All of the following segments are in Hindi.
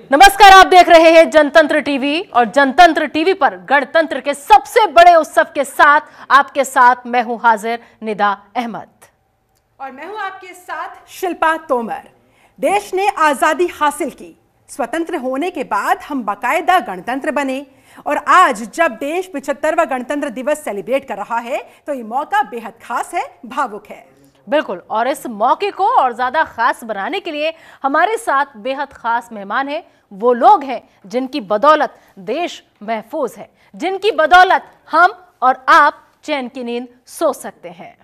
नमस्कार, आप देख रहे हैं जनतंत्र टीवी और जनतंत्र टीवी पर गणतंत्र के सबसे बड़े उत्सव के साथ आपके साथ मैं हूं हाजिर निदा अहमद और मैं हूं आपके साथ शिल्पा तोमर। देश ने आजादी हासिल की, स्वतंत्र होने के बाद हम बाकायदा गणतंत्र बने और आज जब देश 75वां गणतंत्र दिवस सेलिब्रेट कर रहा है तो ये मौका बेहद खास है, भावुक है। बिल्कुल, और इस मौके को और ज्यादा खास बनाने के लिए हमारे साथ बेहद खास मेहमान हैं। वो लोग हैं जिनकी बदौलत देश महफूज है, जिनकी बदौलत हम और आप चैन की नींद सो सकते हैं।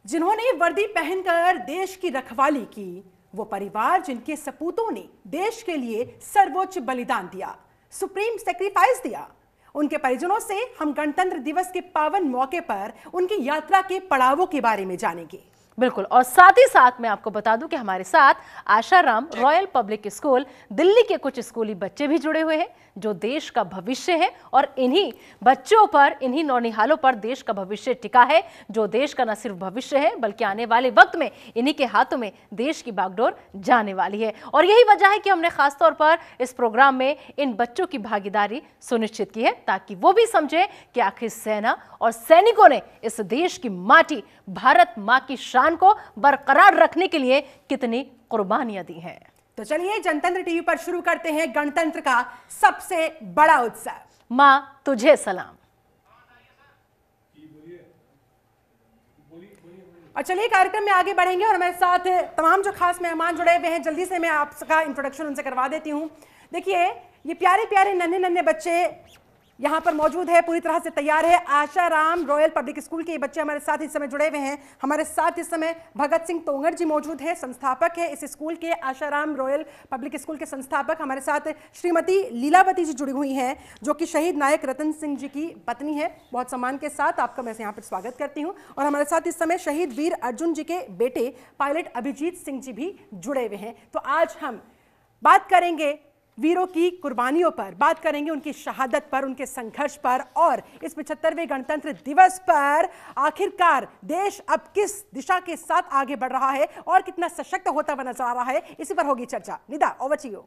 जिन्होंने वर्दी पहनकर देश की रखवाली की, वो परिवार जिनके सपूतों ने देश के लिए सर्वोच्च बलिदान दिया, सुप्रीम सैक्रिफाइस दिया। उनके परिजनों से हम गणतंत्र दिवस के पावन मौके पर उनकी यात्रा के पड़ावों के बारे में जानेंगे। बिल्कुल, और साथ ही साथ मैं आपको बता दूं कि हमारे साथ Asharam royal public school Delhi के कुछ स्कूली बच्चे भी जुड़े हुए हैं जो देश का भविष्य है और इन्हीं बच्चों पर, इन्हीं नौनिहालों पर देश का भविष्य टिका है, जो देश का न सिर्फ भविष्य है बल्कि आने वाले वक्त में इन्हीं के हाथों में देश की बागडोर जाने वाली है। और यही वजह है कि हमने खासतौर पर इस प्रोग्राम में इन बच्चों की भागीदारी सुनिश्चित की है ताकि वो भी समझे कि आखिर सेना और सैनिकों ने इस देश की माटी, भारत मां की शान को बरकरार रखने के लिए कितनी कुर्बानियां दी हैं। तो चलिए जनतंत्र टीवी पर शुरू करते हैं गणतंत्र का सबसे बड़ा उत्सव। मां तुझे सलाम। और चलिए कार्यक्रम में आगे बढ़ेंगे और हमारे साथ तमाम जो खास मेहमान जुड़े हुए हैं, जल्दी से मैं आपका इंट्रोडक्शन उनसे करवा देती हूँ। देखिए, ये प्यारे प्यारे नन्हे नन्हे बच्चे यहाँ पर मौजूद है, पूरी तरह से तैयार है। आशाराम रॉयल पब्लिक स्कूल के ये बच्चे हमारे साथ इस समय जुड़े हुए हैं। हमारे साथ इस समय भगत सिंह तोंगर जी मौजूद है, संस्थापक है इस स्कूल के, आशाराम रॉयल पब्लिक स्कूल के संस्थापक। हमारे साथ श्रीमती लीलावती जी जुड़ी हुई हैं जो कि शहीद नायक रतन सिंह जी की पत्नी है। बहुत सम्मान के साथ आपका मैं यहाँ पर स्वागत करती हूँ। और हमारे साथ इस समय शहीद वीर अर्जुन जी के बेटे पायलट अभिजीत सिंह जी भी जुड़े हुए हैं। तो आज हम बात करेंगे वीरों की कुर्बानियों पर, बात करेंगे उनकी शहादत पर, उनके संघर्ष पर और इस 75वें गणतंत्र दिवस पर आखिरकार देश अब किस दिशा के साथ आगे बढ़ रहा है और कितना सशक्त होता हुआ नजर आ रहा है, इसी पर होगी चर्चा। Nida, over to you.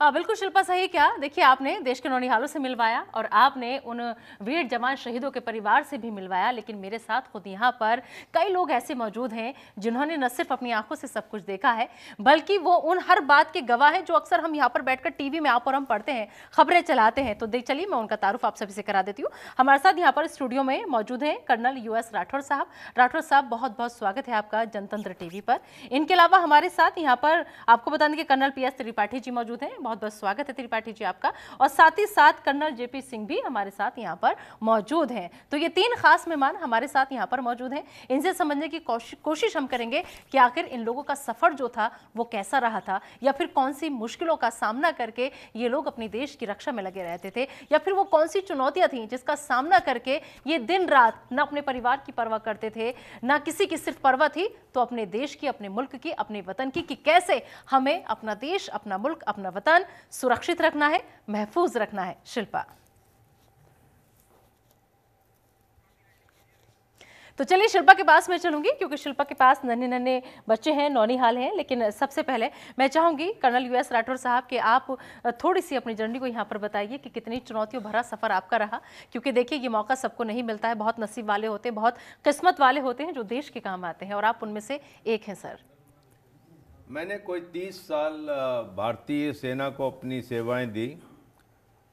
बिल्कुल शिल्पा, सही क्या। देखिए, आपने देश के नौनिहालों से मिलवाया और आपने उन वीर जवान शहीदों के परिवार से भी मिलवाया, लेकिन मेरे साथ खुद यहाँ पर कई लोग ऐसे मौजूद हैं जिन्होंने न सिर्फ अपनी आंखों से सब कुछ देखा है बल्कि वो उन हर बात के गवाह हैं जो अक्सर हम यहाँ पर बैठकर टीवी में आप और हम पढ़ते हैं, खबरें चलाते हैं। तो देख चलिए, मैं उनका तारुफ आप सभी से करा देती हूँ। हमारे साथ यहाँ पर स्टूडियो में मौजूद हैं कर्नल US राठौर साहब। राठौर साहब, बहुत बहुत स्वागत है आपका जनतंत्र टीवी पर। इनके अलावा हमारे साथ यहाँ पर आपको बता दें कि कर्नल PS त्रिपाठी जी मौजूद हैं। बहुत बहुत स्वागत है त्रिपाठी जी आपका। और साथ ही साथ कर्नल JP सिंह भी हमारे साथ यहाँ पर मौजूद हैं। तो ये तीन खास मेहमान हमारे साथ यहाँ पर मौजूद हैं। इनसे समझने की कोशिश हम करेंगे कि आखिर इन लोगों का सफर जो था वो कैसा रहा था, या फिर कौन सी मुश्किलों का सामना करके ये लोग अपनी देश की रक्षा में लगे रहते थे, या फिर वो कौन सी चुनौतियां थी जिसका सामना करके ये दिन रात न अपने परिवार की परवाह करते थे, ना किसी की सिर्फ परवाह थी तो अपने देश की, अपने मुल्क की, अपने वतन की, कि कैसे हमें अपना देश, अपना मुल्क, अपना वतन सुरक्षित रखना है, महफूज रखना है। शिल्पा, तो चलिए शिल्पा के पास मैं चलूंगी क्योंकि शिल्पा के पास नन्हे नन्हे बच्चे हैं, नौनिहाल हैं। लेकिन सबसे पहले मैं चाहूंगी कर्नल US राठौर साहब कि आप थोड़ी सी अपनी जर्नी को यहाँ पर बताइए कि कितनी चुनौतियों भरा सफर आपका रहा, क्योंकि देखिए ये मौका सबको नहीं मिलता है, बहुत नसीब वाले होते हैं, बहुत किस्मत वाले होते हैं जो देश के काम आते हैं, और आप उनमें से एक हैं। सर, मैंने कोई 30 साल भारतीय सेना को अपनी सेवाएं दी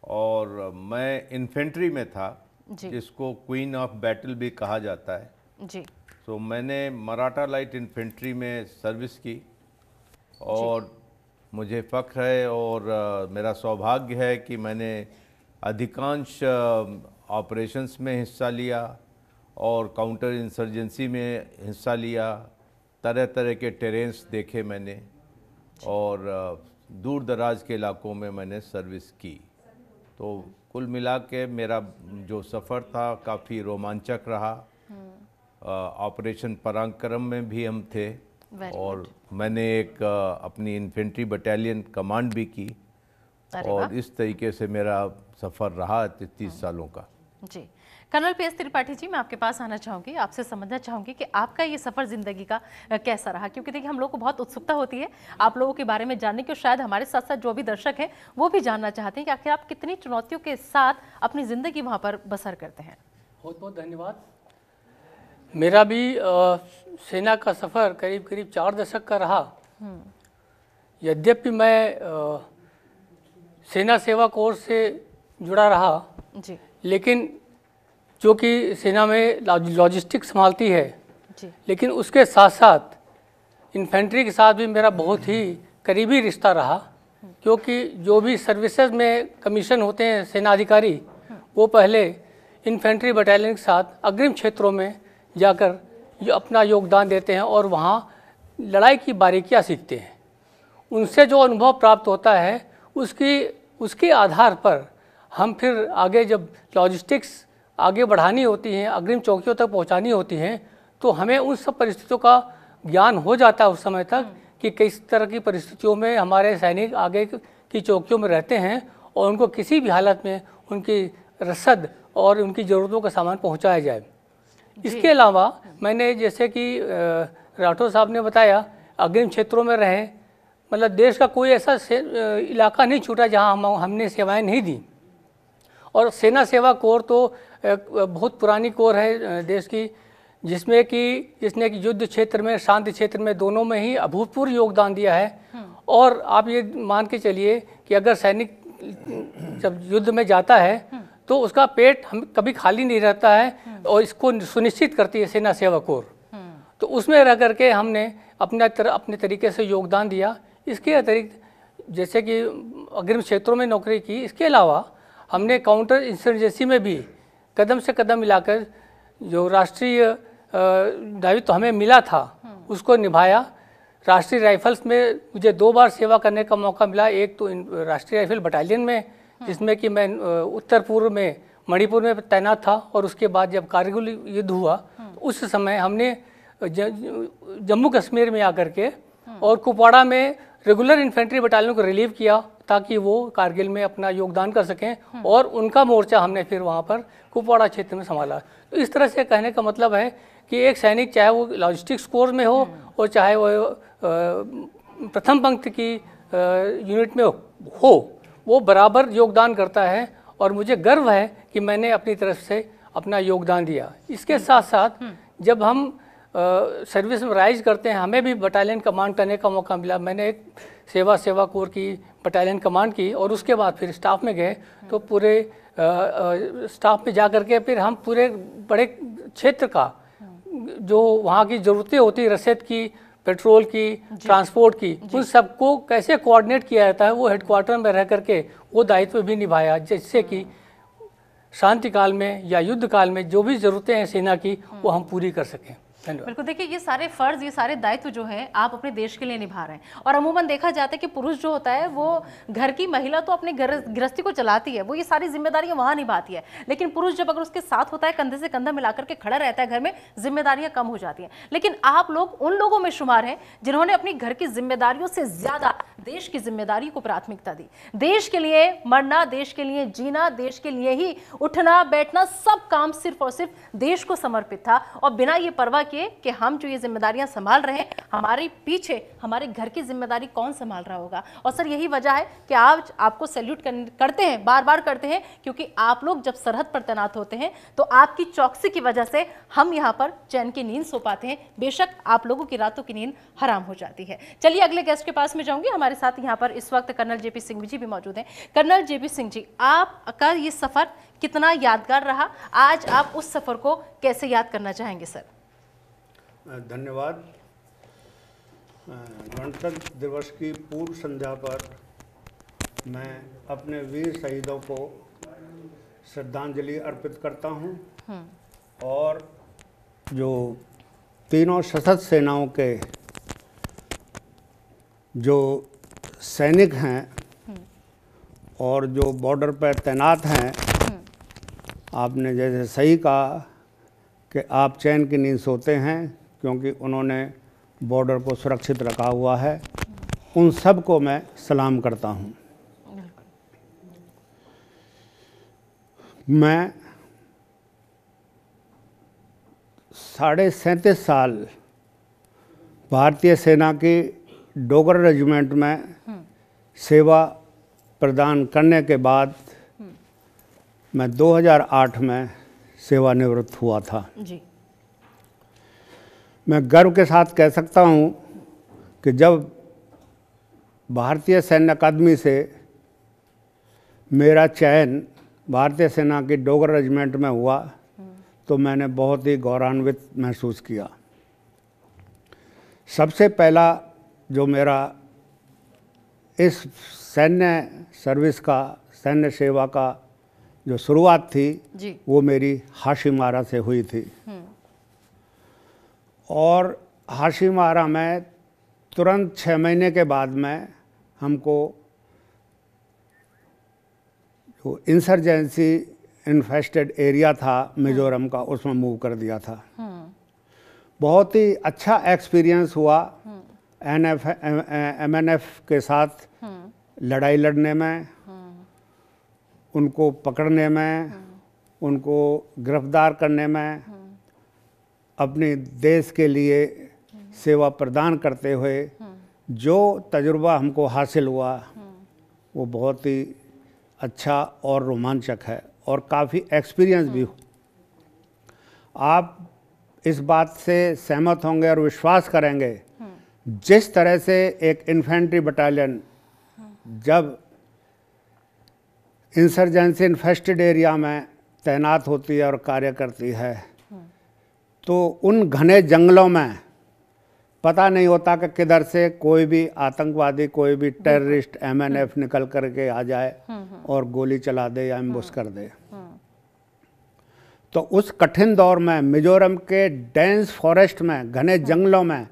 और मैं इन्फेंट्री में था, जिसको क्वीन ऑफ बैटल भी कहा जाता है जी। तो मैंने मराठा लाइट इन्फेंट्री में सर्विस की और मुझे फ़ख्र है और मेरा सौभाग्य है कि मैंने अधिकांश ऑपरेशंस में हिस्सा लिया और काउंटर इंसर्जेंसी में हिस्सा लिया, तरह तरह के टेरेंस देखे मैंने और दूर दराज के इलाकों में मैंने सर्विस की। तो कुल मिला के मेरा जो सफ़र था काफ़ी रोमांचक रहा। ऑपरेशन पराक्रम में भी हम थे और मैंने एक अपनी इन्फेंट्री बटालियन कमांड भी की और इस तरीके से मेरा सफ़र रहा 30 सालों का। जी। कर्नल PS त्रिपाठी जी, मैं आपके पास आना चाहूँगी, आपसे समझना चाहूँगी कि आपका ये सफ़र ज़िंदगी का कैसा रहा, क्योंकि देखिए हम लोग को बहुत उत्सुकता होती है आप लोगों के बारे में जानने की, और शायद हमारे साथ साथ जो भी दर्शक हैं वो भी जानना चाहते हैं कि आखिर आप कितनी चुनौतियों के साथ अपनी ज़िंदगी वहाँ पर बसर करते हैं। बहुत बहुत धन्यवाद। मेरा भी सेना का सफ़र करीब करीब 4 दशक का रहा। यद्यपि मैं सेना सेवा कोर्स से जुड़ा रहा जी लेकिन जो कि सेना में लॉजिस्टिक्स संभालती है जी। लेकिन उसके साथ साथ इन्फेंट्री के साथ भी मेरा बहुत ही करीबी रिश्ता रहा, क्योंकि जो भी सर्विसेज में कमीशन होते हैं सेना अधिकारी, वो पहले इन्फेंट्री बटालियन के साथ अग्रिम क्षेत्रों में जाकर अपना योगदान देते हैं और वहाँ लड़ाई की बारीकियाँ सीखते हैं। उनसे जो अनुभव प्राप्त होता है उसके आधार पर हम फिर आगे जब लॉजिस्टिक्स आगे बढ़ानी होती हैं, अग्रिम चौकियों तक पहुंचानी होती हैं, तो हमें उन सब परिस्थितियों का ज्ञान हो जाता है उस समय तक कि किस तरह की परिस्थितियों में हमारे सैनिक आगे की चौकियों में रहते हैं और उनको किसी भी हालत में उनकी रसद और उनकी ज़रूरतों का सामान पहुंचाया जाए। इसके अलावा मैंने जैसे कि राठौर साहब ने बताया, अग्रिम क्षेत्रों में रहे, मतलब देश का कोई ऐसा इलाका नहीं छूटा जहां हमने सेवाएं नहीं दी। और सेना सेवा कोर तो एक बहुत पुरानी कोर है देश की, जिसने कि युद्ध क्षेत्र में, शांति क्षेत्र में, दोनों में ही अभूतपूर्व योगदान दिया है। और आप ये मान के चलिए कि अगर सैनिक जब युद्ध में जाता है तो उसका पेट हम कभी खाली नहीं रहता है, और इसको सुनिश्चित करती है सेना सेवा कोर। तो उसमें रह करके हमने अपने तरीके से योगदान दिया। इसके अतिरिक्त जैसे कि अग्रिम क्षेत्रों में नौकरी की, इसके अलावा हमने काउंटर इंसर्जेंसी में भी कदम से कदम मिलाकर जो राष्ट्रीय दायित्व हमें मिला था उसको निभाया। राष्ट्रीय राइफल्स में मुझे 2 बार सेवा करने का मौका मिला। एक तो राष्ट्रीय राइफल बटालियन में, जिसमें कि मैं उत्तर पूर्व में मणिपुर में तैनात था, और उसके बाद जब कारगिल युद्ध हुआ तो उस समय हमने जम्मू कश्मीर में आकर के और कुपवाड़ा में रेगुलर इन्फेंट्री बटालियन को रिलीव किया ताकि वो कारगिल में अपना योगदान कर सकें, और उनका मोर्चा हमने फिर वहाँ पर कुपवाड़ा क्षेत्र में संभाला। तो इस तरह से कहने का मतलब है कि एक सैनिक चाहे वो लॉजिस्टिक्स कोर में हो और चाहे वो प्रथम पंक्ति की यूनिट में हो, वो बराबर योगदान करता है, और मुझे गर्व है कि मैंने अपनी तरफ से अपना योगदान दिया। इसके साथ साथ जब हम सर्विस में राइज करते हैं, हमें भी बटालियन कमांड करने का मौका मिला। मैंने एक सेवा कोर की बटालियन कमांड की, और उसके बाद फिर स्टाफ में गए, तो पूरे स्टाफ में जा कर के फिर हम पूरे बड़े क्षेत्र का जो वहाँ की ज़रूरतें होती, रसद की, पेट्रोल की, ट्रांसपोर्ट की, उन सबको कैसे कोऑर्डिनेट किया जाता है, वो हेडक्वार्टर में रह करके वो दायित्व भी निभाया, जिससे कि शांति काल में या युद्ध काल में जो भी ज़रूरतें हैं सेना की, वो हम पूरी कर सकें। बिल्कुल, देखिए ये सारे फर्ज, ये सारे दायित्व जो हैं आप अपने देश के लिए निभा रहे हैं। और अमूमन देखा जाता है कि पुरुष जो होता है वो घर की, महिला तो अपने गृहस्थी को चलाती है, वो ये सारी जिम्मेदारियां वहां निभाती है, लेकिन पुरुष जब अगर उसके साथ होता है, कंधे से कंधा मिलाकर के खड़ा रहता है घर में, जिम्मेदारियां कम हो जाती हैं। लेकिन आप लोग उन लोगों में शुमार हैं जिन्होंने अपनी घर की जिम्मेदारियों से ज्यादा देश की जिम्मेदारी को प्राथमिकता दी। देश के लिए मरना, देश के लिए जीना, देश के लिए ही उठना बैठना, सब काम सिर्फ और सिर्फ देश को समर्पित था, और बिना ये परवाह किए कि हम जो ये जिम्मेदारियां संभाल रहे हैं, हमारे पीछे हमारे घर की जिम्मेदारी कौन संभाल रहा होगा। और सर यही वजह है कि आज आपको सैल्यूट करते हैं, बार बार करते हैं, क्योंकि आप लोग जब सरहद पर तैनात होते हैं तो आपकी चौकसी की वजह से हम यहाँ पर चैन की नींद सो पाते हैं। बेशक आप लोगों की रातों की नींद हराम हो जाती है। चलिए अगले गेस्ट के पास में जाऊंगी। हमारे साथ यहाँ पर इस वक्त कर्नल JP सिंह जी भी मौजूद हैं। कर्नल JP सिंह जी, आपका ये सफर कितना यादगार रहा, आज आप उस सफर को कैसे याद करना चाहेंगे सर? धन्यवाद। गणतंत्र दिवस की पूर्व संध्या पर मैं अपने वीर शहीदों को श्रद्धांजलि अर्पित करता हूं, और जो तीनों सशस्त्र सेनाओं के जो सैनिक हैं और जो बॉर्डर पर तैनात हैं, आपने जैसे सही कहा कि आप चैन की नींद सोते हैं, क्योंकि उन्होंने बॉर्डर को सुरक्षित रखा हुआ है। उन सब को मैं सलाम करता हूं। मैं 37.5 साल भारतीय सेना की डोगर रेजिमेंट में सेवा प्रदान करने के बाद मैं 2008 में सेवानिवृत्त हुआ था। जी। मैं गर्व के साथ कह सकता हूँ कि जब भारतीय सैन्य अकादमी से मेरा चयन भारतीय सेना की डोगर रेजिमेंट में हुआ तो मैंने बहुत ही गौरवान्वित महसूस किया। सबसे पहला जो मेरा इस सैन्य सर्विस का, सैन्य सेवा का जो शुरुआत थी जी। वो मेरी हाशिमारा से हुई थी। और हाशिमारा में तुरंत 6 महीने के बाद में हमको जो इंसर्जेंसी इन्फेस्टेड एरिया था मिजोरम का, उसमें मूव कर दिया था। बहुत ही अच्छा एक्सपीरियंस हुआ MNF के साथ लड़ाई लड़ने में, उनको पकड़ने में, उनको गिरफ्तार करने में, अपने देश के लिए सेवा प्रदान करते हुए जो तजुर्बा हमको हासिल हुआ वो बहुत ही अच्छा और रोमांचक है और काफ़ी एक्सपीरियंस भी। आप इस बात से सहमत होंगे और विश्वास करेंगे, जिस तरह से एक इन्फेंट्री बटालियन जब इंसर्जेंसी इन्फेस्टेड एरिया में तैनात होती है और कार्य करती है तो उन घने जंगलों में पता नहीं होता कि किधर से कोई भी आतंकवादी, कोई भी टेररिस्ट, MNF निकल करके आ जाए और गोली चला दे या एम्बुश कर दे। तो उस कठिन दौर में मिजोरम के डेंस फॉरेस्ट में, घने जंगलों में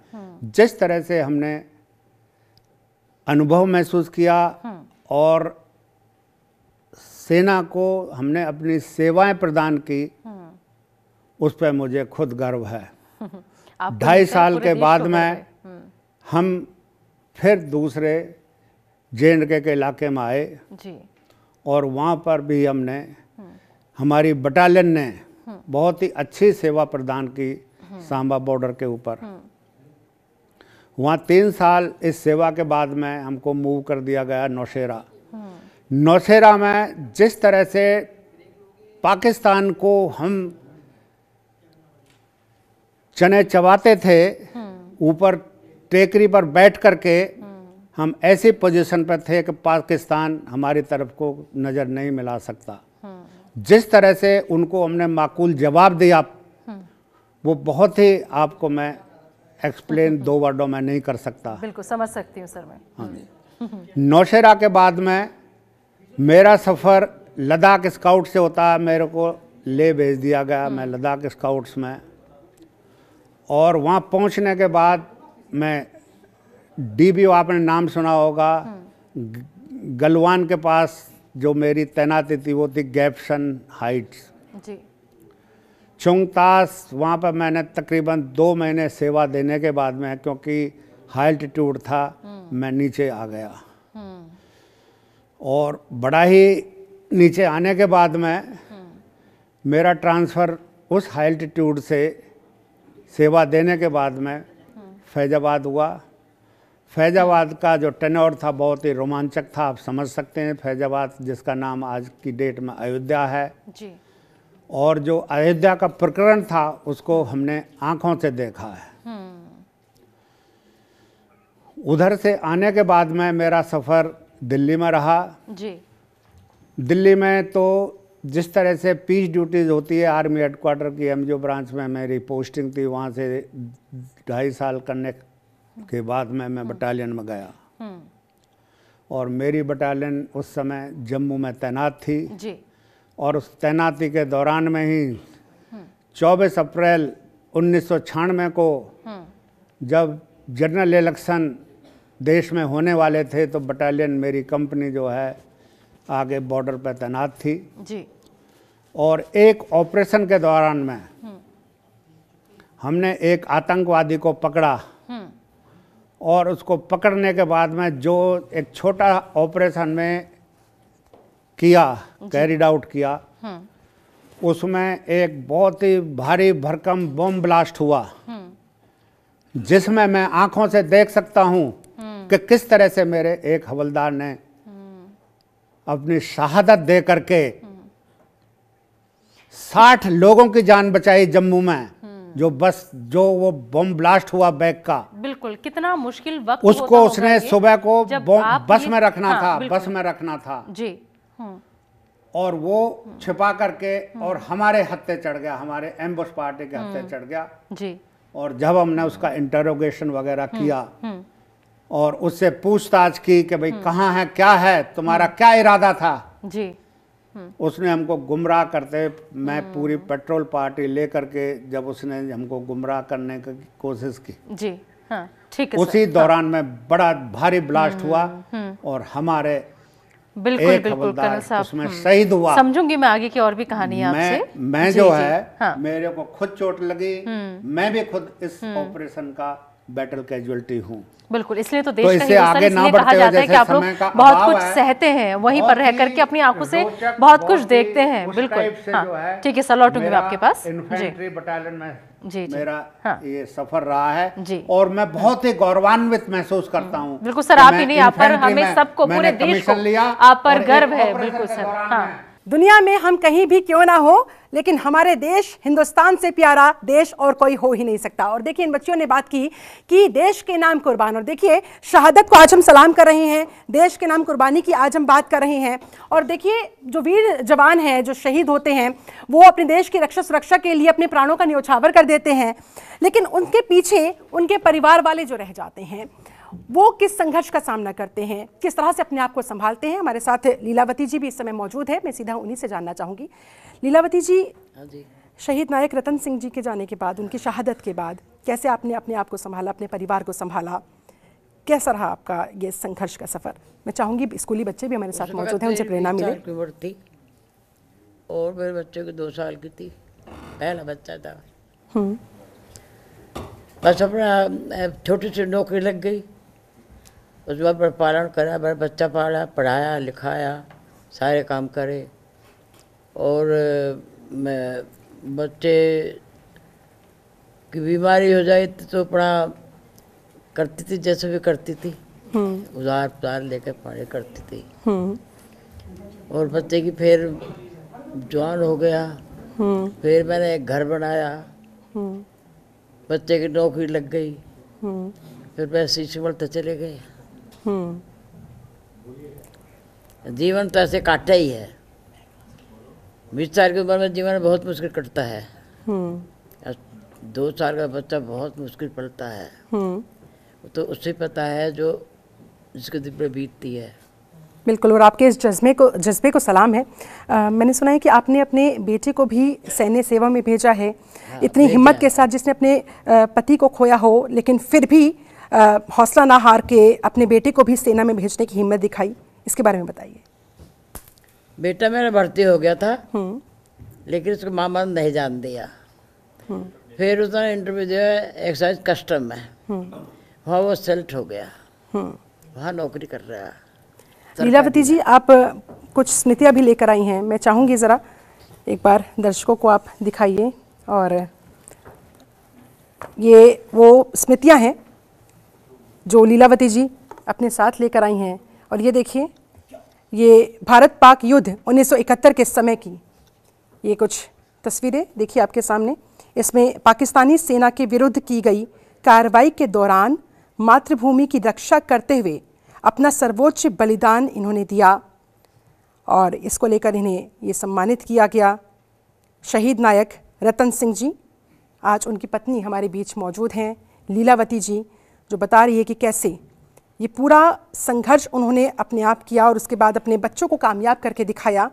जिस तरह से हमने अनुभव महसूस किया और सेना को हमने अपनी सेवाएं प्रदान की, उस पर मुझे खुद गर्व है। 2.5 साल के बाद में हम फिर दूसरे JNK के इलाके में आए जी। और वहाँ पर भी हमने, हमारी बटालियन ने बहुत ही अच्छी सेवा प्रदान की सांबा बॉर्डर के ऊपर। वहाँ 3 साल इस सेवा के बाद में हमको मूव कर दिया गया नौशेरा। नौशेरा में जिस तरह से पाकिस्तान को हम चने चबाते थे, ऊपर टेकरी पर बैठ करके हम ऐसी पोजीशन पर थे कि पाकिस्तान हमारी तरफ को नज़र नहीं मिला सकता। जिस तरह से उनको हमने माकूल जवाब दिया वो बहुत ही, आपको मैं एक्सप्लेन 2 वर्डों में नहीं कर सकता। बिल्कुल समझ सकती हूँ सर मैं। हाँ जी। नौशेरा के बाद में मेरा सफ़र लद्दाख स्काउट से होता है, मेरे को ले भेज दिया गया, मैं लद्दाख स्काउट्स में। और वहाँ पहुँचने के बाद मैं DBO, आपने नाम सुना होगा, गलवान के पास जो मेरी तैनाती थी वो थी गैप्सन हाइट्स जी। चुंगतास, वहाँ पर मैंने तकरीबन 2 महीने सेवा देने के बाद में, क्योंकि हाई एल्टीट्यूड था, मैं नीचे आ गया। और बड़ा ही नीचे आने के बाद में मेरा ट्रांसफ़र उस हाई एल्टीट्यूड से सेवा देने के बाद में फैज़ाबाद हुआ। फैज़ाबाद का जो टेन्योर था बहुत ही रोमांचक था, आप समझ सकते हैं। फैज़ाबाद जिसका नाम आज की डेट में अयोध्या है जी। और जो अयोध्या का प्रकरण था उसको हमने आँखों से देखा है। उधर से आने के बाद में मेरा सफ़र दिल्ली में रहा जी। दिल्ली में तो जिस तरह से पीस ड्यूटीज़ होती है, आर्मी हेडक्वार्टर की MGO ब्रांच में मेरी पोस्टिंग थी। वहाँ से 2.5 साल करने के बाद में मैं बटालियन में गया और मेरी बटालियन उस समय जम्मू में तैनात थी जी। और उस तैनाती के दौरान में ही 24 अप्रैल 1996 को जब जनरल इलेक्शन देश में होने वाले थे तो बटालियन, मेरी कंपनी जो है, आगे बॉर्डर पर तैनात थी जी। और एक ऑपरेशन के दौरान में हमने एक आतंकवादी को पकड़ा और उसको पकड़ने के बाद में जो एक छोटा ऑपरेशन में किया, कैरिड आउट किया, उसमें एक बहुत ही भारी भरकम बम ब्लास्ट हुआ, जिसमें मैं आंखों से देख सकता हूं कि किस तरह से मेरे एक हवलदार ने अपनी शहादत दे करके 60 लोगों की जान बचाई जम्मू में। जो वो बम ब्लास्ट हुआ बैग का, बिल्कुल कितना मुश्किल वक्त उसको होता उसने होगा ये, सुबह को जब बम आप बस ये- में रखना हाँ, था, बिल्कुल। बस में रखना था जी। और वो छिपा करके और हमारे हत्थे चढ़ गया, हमारे एम्बुश पार्टी के हत्थे चढ़ गया। जी। और जब हमने उसका इंटरोगेशन वगैरह किया और उससे पूछताछ की कि भाई कहाँ है, क्या है, तुम्हारा क्या इरादा था, जी। उसने हमको गुमराह करते, मैं पूरी पेट्रोल पार्टी लेकर के जब उसने हमको गुमराह करने की कोशिश की, जी। हाँ, ठीक है उसी दौरान में बड़ा भारी ब्लास्ट हुआ और हमारे बिल्कुल एक बिल्कुल हवलदार कर्नल साहब, उसमें शहीद हुआ। समझूंगी मैं आगे की और भी कहानी आपसे। मैं जी, जो जी, है हाँ, मेरे को खुद चोट लगी, मैं भी खुद इस ऑपरेशन का बैटल कैजुअलिटी हूँ। बिल्कुल, इसलिए तो तो देश का इससे हिंदुस्तान आगे ना इसलिए कहा बढ़ते हुए जाता है कि जैसे आप लोग समय का बहुत अभाव कुछ है, सहते हैं, वहीं पर बहुत रह ही करके अपनी आंखों से रोचक, बहुत कुछ ही देखते हैं। उस बिल्कुल, टाइप से हाँ, जो है ठीक है सर, लौटूंगी मैं मेरा आपके पास। जी, इन्फेंट्री बटालियन में जी, जी, मेरा हाँ, ये सफर रहा है जी। और मैं बहुत ही गौरवान्वित महसूस करता हूँ। बिल्कुल सर, कि आप मैं ही नहीं, आप पर इन्फेंट्री हमें में सबको, मैंने पूरे देश को कमीशन लिया आप पर और गर्व एक है। ऑपरेशन बिल्कुल के सर, दौरान हाँ, मैं दुनिया में हम कहीं भी क्यों ना हो, लेकिन हमारे देश हिंदुस्तान से प्यारा देश और कोई हो ही नहीं सकता। और देखिए इन बच्चियों ने बात की कि देश के नाम कुर्बान, और देखिए शहादत को आज हम सलाम कर रहे हैं, देश के नाम कुर्बानी की आज हम बात कर रहे हैं। और देखिए जो वीर जवान हैं, जो शहीद होते हैं, वो अपने देश की रक्षा सुरक्षा के लिए अपने प्राणों का न्योछावर कर देते हैं, लेकिन उनके पीछे उनके परिवार वाले जो रह जाते हैं, वो किस संघर्ष का सामना करते हैं, किस तरह से अपने आप को संभालते हैं। हमारे साथ लीलावती जी भी इस समय मौजूद है, मैं सीधा उन्हीं से जानना चाहूँगी। लीलावती जी, शहीद नायक रतन सिंह जी के जाने के बाद, उनकी शहादत के बाद कैसे आपने अपने आप को संभाला, अपने परिवार को संभाला, कैसा रहा आपका ये संघर्ष का सफ़र? मैं चाहूँगी स्कूली बच्चे भी हमारे साथ मौजूद हैं, उनसे प्रेरणा मिले। 4 की उम्र थी और मेरे बच्चे की 2 साल की थी, पहला बच्चा था। बस अपना छोटी सी नौकरी लग गई, उसके बाद मेरा पालन करा, मेरा बच्चा पाला, पढ़ाया लिखाया, सारे काम करे। और मैं बच्चे की बीमारी हो जाए तो अपना करती थी, जैसे भी करती थी, उधार लेकर पढ़ाई करती थी। और बच्चे की फिर जवान हो गया, फिर मैंने एक घर बनाया, बच्चे की नौकरी लग गई, फिर पैसे संभलते चले गए। जीवन तो ऐसे काटा ही है। 20 साल की उम्र में जीवन बहुत मुश्किल कटता है। 2 साल का बच्चा बहुत मुश्किल पड़ता है, तो उससे पता है जो जिसके दिल पर बीतती है। बिल्कुल, और आपके इस जज्बे को सलाम है। मैंने सुना है कि आपने अपने बेटे को भी सैन्य सेवा में भेजा है, इतनी हिम्मत के साथ, जिसने अपने पति को खोया हो लेकिन फिर भी हौसला ना हार के अपने बेटे को भी सेना में भेजने की हिम्मत दिखाई, इसके बारे में बताइए। बेटा मेरा भर्ती हो गया था, लेकिन उसको मामा ने नहीं जान दिया। फिर उसने इंटरव्यू दिया एक्साइज कस्टम में, वहाँ वो सेलेक्ट हो गया, वहाँ नौकरी कर रहा है। लीलावती जी, आप कुछ स्मृतियाँ भी लेकर आई हैं, मैं चाहूँगी ज़रा एक बार दर्शकों को आप दिखाइए। और ये वो स्मृतियाँ हैं जो लीलावती जी अपने साथ लेकर आई हैं। और ये देखिए, ये भारत पाक युद्ध 1971 के समय की ये कुछ तस्वीरें देखिए आपके सामने। इसमें पाकिस्तानी सेना के विरुद्ध की गई कार्रवाई के दौरान मातृभूमि की रक्षा करते हुए अपना सर्वोच्च बलिदान इन्होंने दिया, और इसको लेकर इन्हें ये सम्मानित किया गया। शहीद नायक रतन सिंह जी, आज उनकी पत्नी हमारे बीच मौजूद हैं, लीलावती जी, जो बता रही है कि कैसे ये पूरा संघर्ष उन्होंने अपने आप किया और उसके बाद अपने बच्चों को कामयाब करके दिखाया,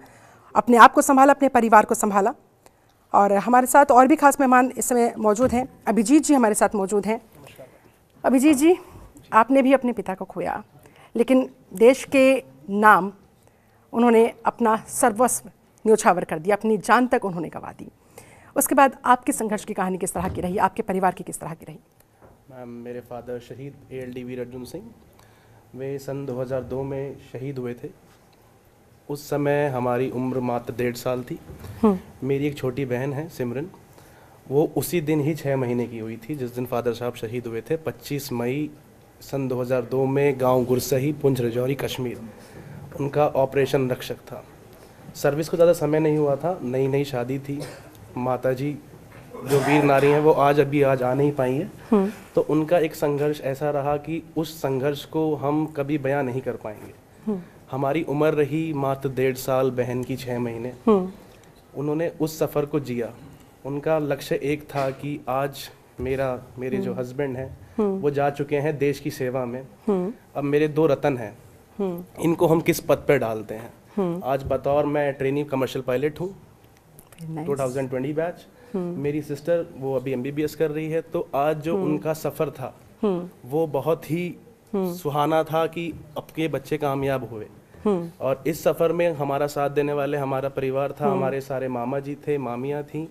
अपने आप को संभाला, अपने परिवार को संभाला। और हमारे साथ और भी खास मेहमान इस समय मौजूद हैं। अभिजीत जी हमारे साथ मौजूद हैं। अभिजीत जी, आपने भी अपने पिता को खोया, लेकिन देश के नाम उन्होंने अपना सर्वस्व न्योछावर कर दिया, अपनी जान तक उन्होंने गंवा दी। उसके बाद आपके संघर्ष की कहानी किस तरह की रही, आपके परिवार की किस तरह की रही? मैम, मेरे फादर शहीद ALD वीर अर्जुन सिंह, वे सन 2002 में शहीद हुए थे। उस समय हमारी उम्र मात्र 1.5 साल थी। मेरी एक छोटी बहन है सिमरन, वो उसी दिन ही 6 महीने की हुई थी जिस दिन फादर साहब शहीद हुए थे। 25 मई सन 2002 में गांव गुरसही, पुंछ राजौरी, कश्मीर। उनका ऑपरेशन रक्षक था। सर्विस को ज़्यादा समय नहीं हुआ था, नई नई शादी थी। माताजी जो वीर नारी हैं वो आज आ नहीं पाई हैं। तो उनका एक संघर्ष ऐसा रहा कि उस संघर्ष को हम कभी बयां नहीं कर पाएंगे। हमारी उम्र रही मात्र 1.5 साल, बहन की 6 महीने। उन्होंने उस सफ़र को जिया। उनका लक्ष्य एक था कि आज मेरे जो हस्बैंड हैं वो जा चुके हैं देश की सेवा में। अब मेरे 2 रतन हैं, इनको हम किस पद पर डालते हैं। आज बतौर मैं ट्रेनिंग कमर्शियल पायलट हूँ, 2020 बैच। मेरी सिस्टर वो अभी MBBS कर रही है। तो आज जो उनका सफ़र था वो बहुत ही सुहाना था कि अब के बच्चे कामयाब हुए। और इस सफ़र में हमारा साथ देने वाले हमारा परिवार था, हमारे सारे मामा जी थे, मामियाँ थीं।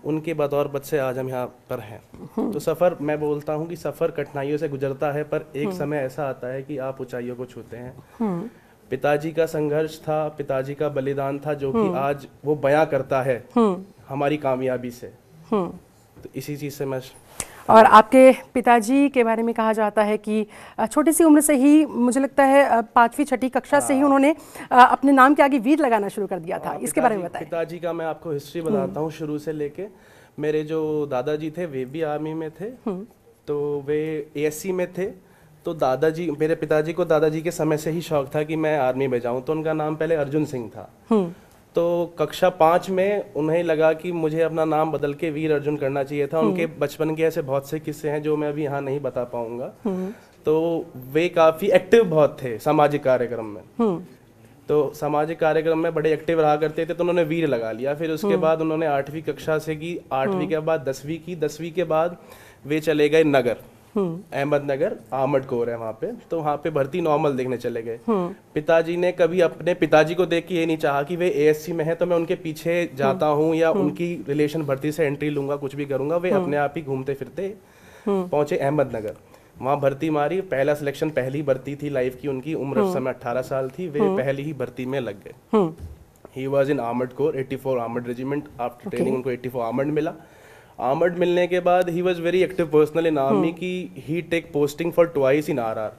उनके बतौर बच्चे आज हम यहाँ पर हैं। तो सफ़र, मैं बोलता हूँ कि सफ़र कठिनाइयों से गुजरता है, पर एक समय ऐसा आता है कि आप ऊंचाइयों को छूते हैं। पिताजी का संघर्ष था, पिताजी का बलिदान था, जो कि आज वो बयां करता है हमारी कामयाबी से। तो इसी चीज़ से मैं और आपके पिताजी के बारे में कहा जाता है कि छोटी सी उम्र से ही, मुझे लगता है 5वीं 6ठी कक्षा से ही उन्होंने अपने नाम के आगे वीर लगाना शुरू कर दिया था। इसके बारे में बताएं। पिताजी का मैं आपको हिस्ट्री बताता हूँ शुरू से लेके। मेरे जो दादाजी थे वे भी आर्मी में थे, तो वे ASC में थे। तो दादाजी, मेरे पिताजी को दादाजी के समय से ही शौक था कि मैं आर्मी में जाऊँ। तो उनका नाम पहले अर्जुन सिंह था। तो कक्षा 5 में उन्हें लगा कि मुझे अपना नाम बदल के वीर अर्जुन करना चाहिए था। उनके बचपन के ऐसे बहुत से किस्से हैं जो मैं अभी यहाँ नहीं बता पाऊंगा। तो वे काफ़ी एक्टिव बहुत थे सामाजिक कार्यक्रम में। तो सामाजिक कार्यक्रम में बड़े एक्टिव रहा करते थे, तो उन्होंने वीर लगा लिया। फिर उसके बाद उन्होंने 8वीं कक्षा से की, 8वीं के बाद 10वीं की, 10वीं के बाद वे चले गए नगर, अहमदनगर, आर्मर्ड कोर है वहाँ पे। तो वहाँ पे भर्ती नॉर्मल देखने चले गए। पिताजी ने कभी अपने पिताजी को देख के ये नहीं चाहा कि वे ASC में हैं तो मैं उनके पीछे जाता हूँ या उनकी रिलेशन भर्ती से एंट्री लूंगा, कुछ भी करूंगा। वे अपने आप ही घूमते फिरते पहुंचे अहमदनगर, वहाँ भर्ती मारी। पहला सिलेक्शन, पहली भर्ती थी लाइफ की उनकी। उम्र उस समय 18 साल थी। वे पहली ही भर्ती में लग गए। He was in armoured corps, 84 armoured regiment. After training उनको 84 आर्मर्ड मिला। आर्मर्ड मिलने के बाद he was very active personal in army की he take posting for twice in RR।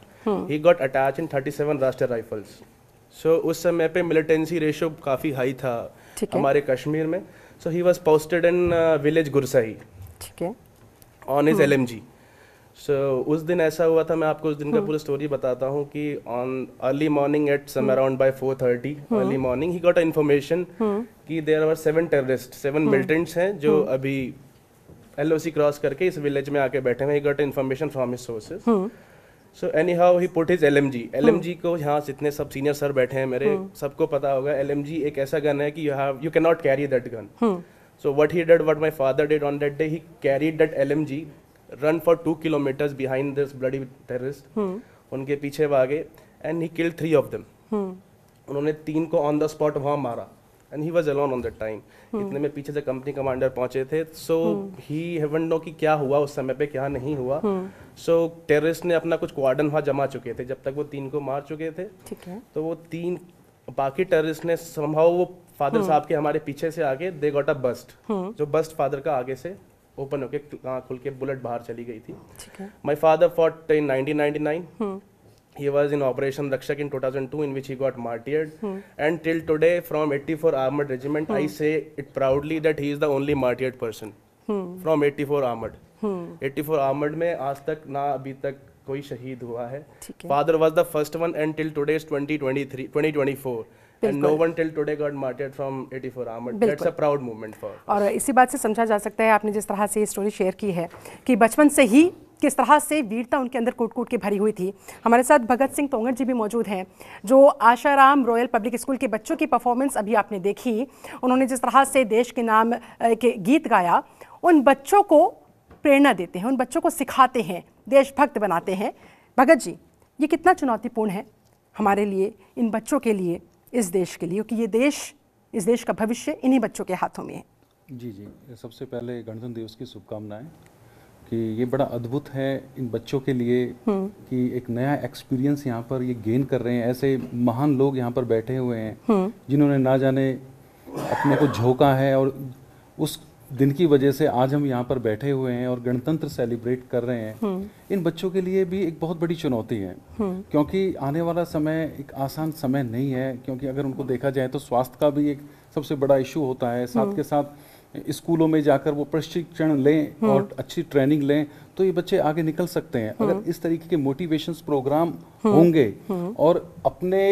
He got attach in 37 Rashtriya rifles. सो उस समय पे मिलिटेंसी रेशियो काफ़ी हाई था हमारे कश्मीर में। So he was posted in village Gursahi on his LMG। So उस दिन ऐसा हुआ था, मैं आपको उस दिन का पूरा स्टोरी बताता हूँ कि on early morning at some around by 4:30 early morning ही गॉट इन्फॉर्मेशन कि देयर आर 7 टेररिस्ट, 7 मिलिटेंट्स हैं जो अभी LOC क्रॉस करके इस विलेज में आके बैठे हैं। ही got information from his sources. So any how he put his LMG को, यहाँ जितने सब सीनियर सर बैठे हैं मेरे, सबको पता होगा LMG एक ऐसा गन है कि you can not carry that gun. So what he did, what my father did on that day, he carried that LMG, run for 2 kilometers behind this bloody terrorist। उनके पीछे भागे and he killed 3 of them। उन्होंने 3 को on the spot वहाँ मारा and he was alone on that time। इतने में पीछे से कंपनी कमांडर पहुंचे थे। so he haven't know कि क्या हुआ उस समय पे, क्या नहीं हुआ। so terrorist ने अपना कुछ क्वार्डन वहाँ जमा चुके थे जब तक वो 3 को मार चुके थे। ठीक है। तो वो 3 बाकी टेररिस्ट ने somehow वो फादर साहब के हमारे पीछे से आगे they got a burst। जो बस्ट फादर का आगे से ओपन होके खुल के बुलेट बाहर चली गई थी। My father fought in 1999। He was in Operation Rakshak in 2002, in which he got martyred. And till today, from 84 Armored Regiment, I say it proudly that he is the only martyred person from 84 Armored। 84 Armored में आज तक ना अभी तक कोई शहीद हुआ है। Father was the first one, and till today is 2024. And no one till today got martyred from 84 Armored। That's a proud moment for us। और इसी बात से समझा जा सकता है, आपने जिस तरह से ये स्टोरी शेयर की है कि बचपन से ही किस तरह से वीरता उनके अंदर कूट कूट के भरी हुई थी। हमारे साथ भगत सिंह तोंगड़ जी भी मौजूद हैं, जो आशाराम रॉयल पब्लिक स्कूल के बच्चों की परफॉर्मेंस अभी आपने देखी। उन्होंने जिस तरह से देश के नाम के गीत गाया, उन बच्चों को प्रेरणा देते हैं, उन बच्चों को सिखाते हैं, देशभक्त बनाते हैं। भगत जी, ये कितना चुनौतीपूर्ण है हमारे लिए, इन बच्चों के लिए, इस देश के लिए, क्योंकि ये देश, इस देश का भविष्य इन्हीं बच्चों के हाथों में है। जी जी, सबसे पहले गणतंत्र दिवस की शुभकामनाएं। कि ये बड़ा अद्भुत है इन बच्चों के लिए कि एक नया एक्सपीरियंस यहाँ पर ये गेन कर रहे हैं। ऐसे महान लोग यहाँ पर बैठे हुए हैं जिन्होंने ना जाने अपने को झोंका है, और उस दिन की वजह से आज हम यहाँ पर बैठे हुए हैं और गणतंत्र सेलिब्रेट कर रहे हैं। इन बच्चों के लिए भी एक बहुत बड़ी चुनौती है, क्योंकि आने वाला समय एक आसान समय नहीं है, क्योंकि अगर उनको देखा जाए तो स्वास्थ्य का भी एक सबसे बड़ा इशू होता है। साथ के साथ स्कूलों में जाकर वो प्रशिक्षण लें और अच्छी ट्रेनिंग लें तो ये बच्चे आगे निकल सकते हैं। अगर इस तरीके के मोटिवेशंस प्रोग्राम होंगे और अपने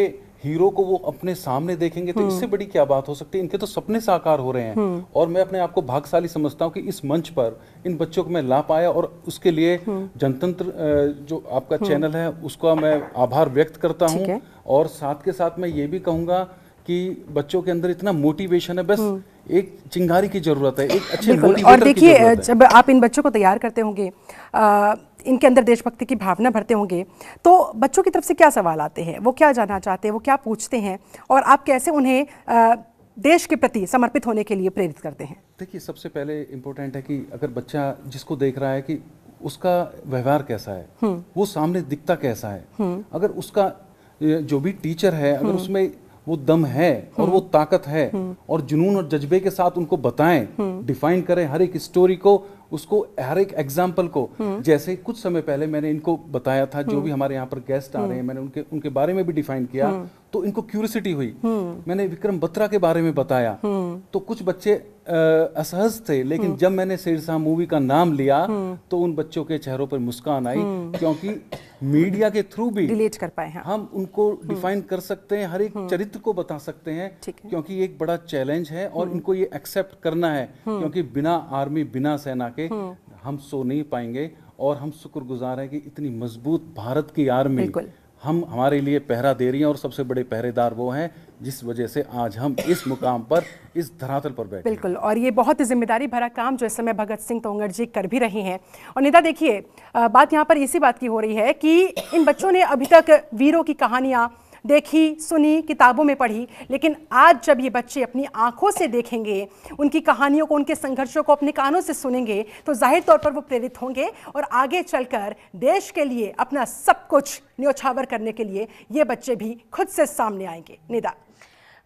हीरो को वो अपने सामने देखेंगे तो इससे बड़ी क्या बात हो सकती है। इनके तो सपने साकार हो रहे हैं और मैं अपने आप को भाग्यशाली समझता हूँ कि इस मंच पर इन बच्चों को मैं ला पाया, और उसके लिए जनतंत्र जो आपका चैनल है उसका मैं आभार व्यक्त करता हूँ। और साथ के साथ मैं ये भी कहूँगा कि बच्चों के अंदर इतना मोटिवेशन है, बस एक चिंगारी की जरूरत है, एक अच्छे मोटिवेटर और देखिए जब आप इन बच्चों को तैयार करते होंगे, इनके अंदर देशभक्ति की भावना भरते होंगे, तो बच्चों की तरफ से क्या सवाल आते हैं, वो क्या जानना चाहते हैं, वो क्या पूछते हैं, और आप कैसे उन्हें देश के प्रति समर्पित होने के लिए प्रेरित करते हैं? देखिए, सबसे पहले इम्पोर्टेंट है कि अगर बच्चा जिसको देख रहा है कि उसका व्यवहार कैसा है, वो सामने दिखता कैसा है, अगर उसका जो भी टीचर है अगर उसमें वो दम है और वो ताकत है और जुनून और जज्बे के साथ उनको बताएं, डिफाइन करें हर एक स्टोरी को, उसको हर एक एग्जाम्पल को। जैसे कुछ समय पहले मैंने इनको बताया था, जो भी हमारे यहाँ पर गेस्ट आ रहे हैं, मैंने उनके बारे में भी डिफाइन किया, तो इनको क्यूरियोसिटी हुई। मैंने विक्रम बत्रा के बारे में बताया तो कुछ बच्चे असहज थे, लेकिन जब मैंने शेरशाह मूवी का नाम लिया तो उन बच्चों के चेहरों पर मुस्कान आई, क्योंकि मीडिया के थ्रू भी रिलेट कर पाए हम उनको डिफाइन कर सकते हैं, हर एक चरित्र को बता सकते हैं, क्योंकि ये एक बड़ा चैलेंज है और इनको ये एक्सेप्ट करना है, क्योंकि बिना आर्मी बिना सेना के हम सो नहीं पाएंगे। और हम शुक्रगुजार हैं कि इतनी मजबूत भारत की आर्मी हम हमारे लिए पहरा दे रही हैं, और सबसे बड़े पहरेदार वो हैं जिस वजह से आज हम इस मुकाम पर, इस धरातल पर बैठे। बिल्कुल, और ये बहुत ही जिम्मेदारी भरा काम जो इस समय भगत सिंह तोंगड़ जी कर भी रहे हैं। और निदा देखिए, बात यहाँ पर इसी बात की हो रही है कि इन बच्चों ने अभी तक वीरों की कहानियाँ देखी, सुनी, किताबों में पढ़ी, लेकिन आज जब ये बच्चे अपनी आंखों से देखेंगे, उनकी कहानियों को, उनके संघर्षों को अपने कानों से सुनेंगे, तो जाहिर तौर पर वो प्रेरित होंगे और आगे चलकर देश के लिए अपना सब कुछ न्योछावर करने के लिए ये बच्चे भी खुद से सामने आएंगे। निदा,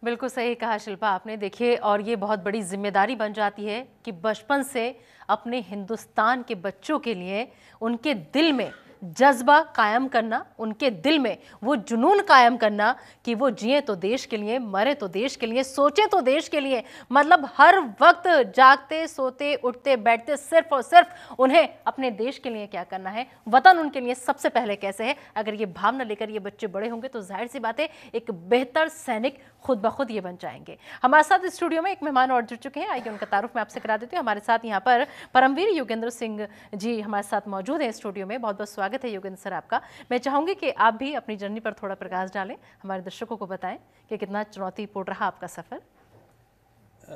बिल्कुल सही कहा शिल्पा आपने। देखिए, और ये बहुत बड़ी जिम्मेदारी बन जाती है कि बचपन से अपने हिंदुस्तान के बच्चों के लिए उनके दिल में जज्बा कायम करना, उनके दिल में वो जुनून कायम करना कि वो जिए तो देश के लिए, मरे तो देश के लिए, सोचे तो देश के लिए। मतलब हर वक्त जागते, सोते, उठते, बैठते सिर्फ और सिर्फ उन्हें अपने देश के लिए क्या करना है, वतन उनके लिए सबसे पहले कैसे है। अगर ये भावना लेकर ये बच्चे बड़े होंगे तो जाहिर सी बात है एक बेहतर सैनिक खुद ब खुद ये बन जाएंगे। हमारे साथ स्टूडियो में एक मेहमान और जुड़ चुके हैं, आइए उनका तारुफ मैं आपसे करा देती हूँ। हमारे साथ यहाँ पर परमवीर योगेंद्र सिंह जी हमारे साथ मौजूद हैं स्टूडियो में। बहुत बहुत स्वागत है योगेंद्र सर आपका। मैं चाहूंगी कि आप भी अपनी जर्नी पर थोड़ा प्रकाश डालें, हमारे दर्शकों को बताएं कि कितना चुनौतीपूर्ण रहा आपका सफर।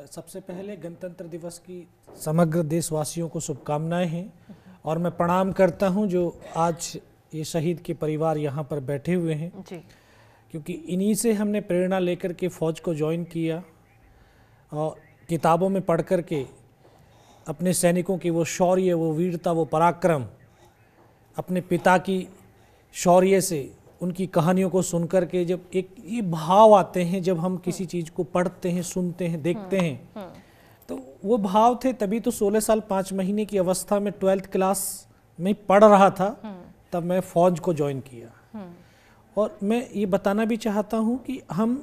सबसे पहले गणतंत्र दिवस की समग्र देशवासियों को शुभकामनाएं हैं, और मैं प्रणाम करता हूं जो आज ये शहीद के परिवार यहाँ पर बैठे हुए हैं जी। क्योंकि इन्हीं से हमने प्रेरणा लेकर के फ़ौज को ज्वाइन किया और किताबों में पढ़ कर के अपने सैनिकों की वो शौर्य, वो वीरता, वो पराक्रम, अपने पिता की शौर्य से उनकी कहानियों को सुनकर के जब एक ये भाव आते हैं, जब हम किसी चीज़ को पढ़ते हैं, सुनते हैं, देखते हैं, तो वो भाव थे। तभी तो 16 साल 5 महीने की अवस्था में 12th क्लास में पढ़ रहा था, तब मैं फ़ौज को ज्वाइन किया। और मैं ये बताना भी चाहता हूँ कि हम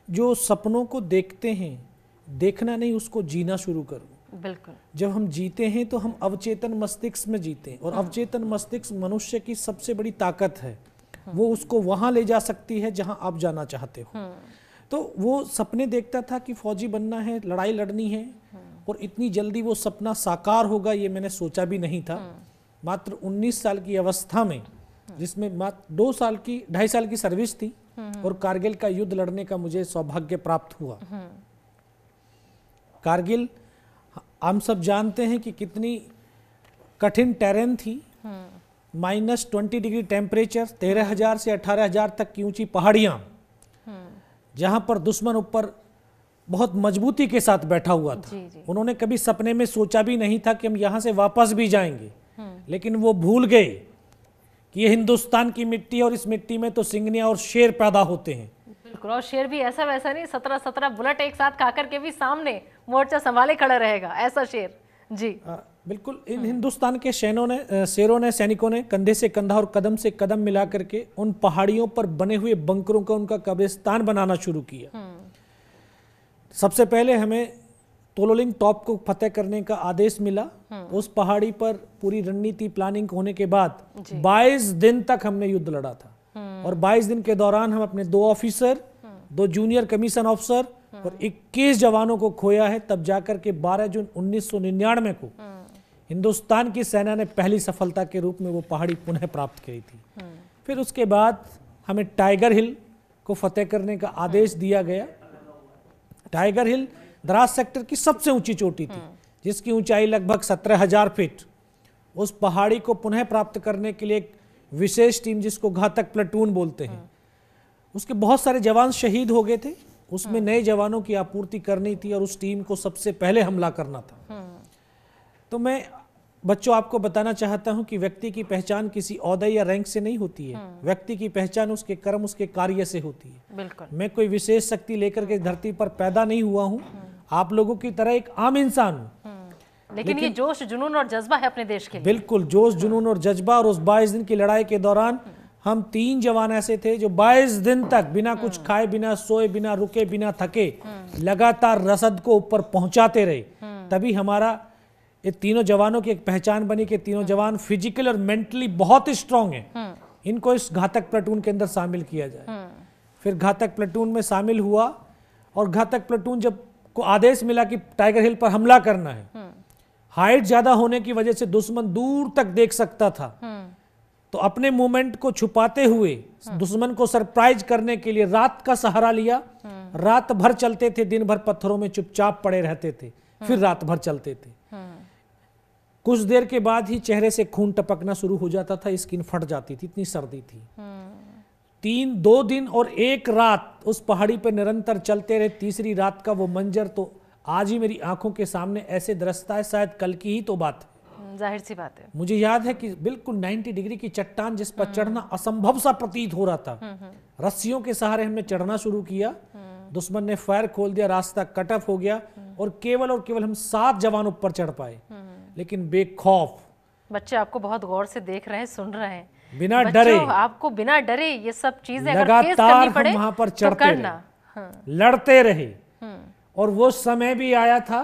जो सपनों को देखते हैं, देखना नहीं, उसको जीना शुरू करो। बिल्कुल, जब हम जीते हैं तो हम अवचेतन मस्तिष्क में जीते हैं, और अवचेतन मस्तिष्क मनुष्य की सबसे बड़ी ताकत है। वो उसको वहाँ ले जा सकती है जहाँ आप जाना चाहते हो। तो वो सपने देखता था कि फौजी बनना है, लड़ाई लड़नी है, और इतनी जल्दी वो सपना साकार होगा ये मैंने सोचा भी नहीं था। मात्र 19 साल की अवस्था में, जिसमें मात्र 2.5 साल की सर्विस थी, और कारगिल का युद्ध लड़ने का मुझे सौभाग्य प्राप्त हुआ। कारगिल हम सब जानते हैं कि कितनी कठिन टेरेन थी। -20 डिग्री टेम्परेचर, 13,000 से 18,000 तक की ऊंची पहाड़ियाँ, जहाँ पर दुश्मन ऊपर बहुत मजबूती के साथ बैठा हुआ था। उन्होंने कभी सपने में सोचा भी नहीं था कि हम यहाँ से वापस भी जाएंगे, लेकिन वो भूल गए कि ये हिंदुस्तान की मिट्टी है और इस मिट्टी में तो सिंगनिया और शेर पैदा होते हैं। बिल्कुल, और शेर भी ऐसा वैसा नहीं 17 बुलेट एक साथ खाकर के भी सामने मोर्चा संभाले खड़ा रहेगा, ऐसा शेर। जी बिल्कुल, इन हिंदुस्तान के शेरों ने सैनिकों ने कंधे से कंधा और कदम से कदम मिला करके उन पहाड़ियों पर बने हुए बंकरों का उनका कब्रिस्तान बनाना शुरू किया। सबसे पहले हमें तोलोलिंग टॉप को फतेह करने का आदेश मिला। उस पहाड़ी पर पूरी रणनीति प्लानिंग होने के बाद 22 दिन तक हमने युद्ध लड़ा था और 22 दिन के दौरान हम अपने 2 ऑफिसर, 2 जूनियर कमीशन ऑफिसर और 21 जवानों को खोया है। तब जाकर के 12 जून 1999 को हिंदुस्तान की सेना ने पहली सफलता के रूप में वो पहाड़ी पुनः प्राप्त की थी। फिर उसके बाद हमें टाइगर हिल को फतेह करने का आदेश दिया गया। टाइगर हिल द्रास सेक्टर की सबसे ऊंची चोटी थी, जिसकी ऊंचाई लगभग 17,000 फीट। उस पहाड़ी को पुनः प्राप्त करने के लिए एक विशेष टीम, जिसको घातक प्लेटून बोलते हैं, उसके बहुत सारे जवान शहीद हो गए थे। उसमें नए जवानों की आपूर्ति करनी थी और उस टीम को सबसे पहले हमला करना था। तो मैं बच्चों आपको बताना चाहता हूं कि व्यक्ति की पहचान किसी ओहदे या रैंक से नहीं होती है। व्यक्ति की पहचान उसके कर्म, उसके कार्य से होती है। बिल्कुल, मैं कोई विशेष शक्ति लेकर के धरती पर पैदा नहीं हुआ हूं, आप लोगों की तरह एक आम इंसान हूं। लेकिन ये जोश जुनून और जज्बा है अपने देश के लिए। बिल्कुल, जोश जुनून और जज्बा। और उस 22 दिन की लड़ाई के दौरान हम 3 जवान ऐसे थे जो 22 दिन तक बिना कुछ खाए, बिना सोए, बिना रुके, बिना थके लगातार रसद को ऊपर पहुंचाते रहे। तभी हमारा ये तीनों जवानों की एक पहचान बनी कि तीनों जवान फिजिकल और मेंटली बहुत स्ट्रांग हैं। इनको इस घातक प्लेटून के अंदर शामिल किया जाए। फिर घातक प्लेटून में शामिल हुआ और घातक प्लेटून जब को आदेश मिला कि टाइगर हिल पर हमला करना है, हाइट ज्यादा होने की वजह से दुश्मन दूर तक देख सकता था। तो अपने मूवमेंट को छुपाते हुए दुश्मन को सरप्राइज करने के लिए रात का सहारा लिया। रात भर चलते थे, दिन भर पत्थरों में चुपचाप पड़े रहते थे, फिर रात भर चलते थे। कुछ देर के बाद ही चेहरे से खून टपकना शुरू हो जाता था, स्किन फट जाती थी, इतनी सर्दी थी। 2 दिन और 1 रात उस पहाड़ी पर निरंतर चलते रहे। तीसरी रात का वो मंजर तो आज ही मेरी आंखों के सामने ऐसे दरसता है, शायद कल की ही तो बात है। जाहिर सी बात है। मुझे याद है कि बिल्कुल 90 डिग्री की चट्टान जिस पर चढ़ना असंभव सा प्रतीत हो रहा था। रस्सियों के सहारे हमने चढ़ना शुरू किया। दुश्मन ने फायर खोल दिया, रास्ता कट ऑफ हो गया और केवल हम 7 जवान ऊपर चढ़ पाए। लेकिन बेखौफ बच्चे आपको बहुत गौर से देख रहे हैं, सुन रहे हैं, बिना डरे, आपको बिना डरे ये सब चीजें अगर फेस लगातार करनी पड़े हम वहां पर तो चढ़ते करना। रहे, लड़ते रहे। और वो समय भी आया था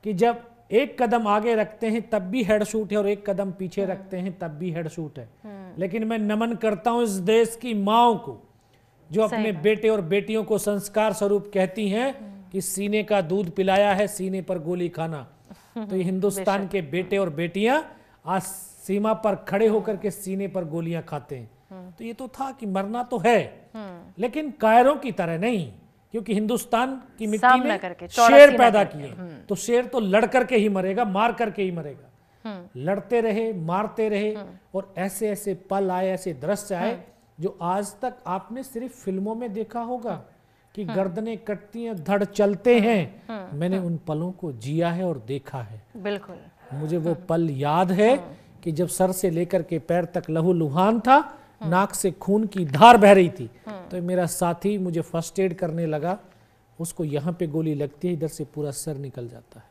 कि जब एक कदम आगे रखते हैं तब भी हेड शूट है और एक कदम पीछे रखते हैं तब भी हेड शूट है। लेकिन मैं नमन करता हूं इस देश की माओ को जो अपने बेटे और बेटियों को संस्कार स्वरूप कहती हैं कि सीने का दूध पिलाया है, सीने पर गोली खाना। तो ये हिंदुस्तान के बेटे और बेटियां आज सीमा पर खड़े होकर के सीने पर गोलियां खाते हैं। तो ये तो था कि मरना तो है, लेकिन कायरों की तरह नहीं, क्योंकि हिंदुस्तान की मिट्टी में शेर पैदा किए। तो शेर तो लड़ करके ही मरेगा, मार करके ही मरेगा। लड़ते रहे, मारते रहे और ऐसे ऐसे पल आए, ऐसे दृश्य आए जो आज तक आपने सिर्फ फिल्मों में देखा होगा कि गर्दनें कटती हैं, धड़ चलते हैं। मैंने उन पलों को जिया है और देखा है। बिल्कुल, मुझे वो पल याद है कि जब सर से लेकर के पैर तक लहू लुहान था, नाक से खून की धार बह रही थी, तो मेरा साथी मुझे फर्स्ट एड करने लगा। उसको यहाँ पे गोली लगती है, इधर से पूरा सर निकल जाता है।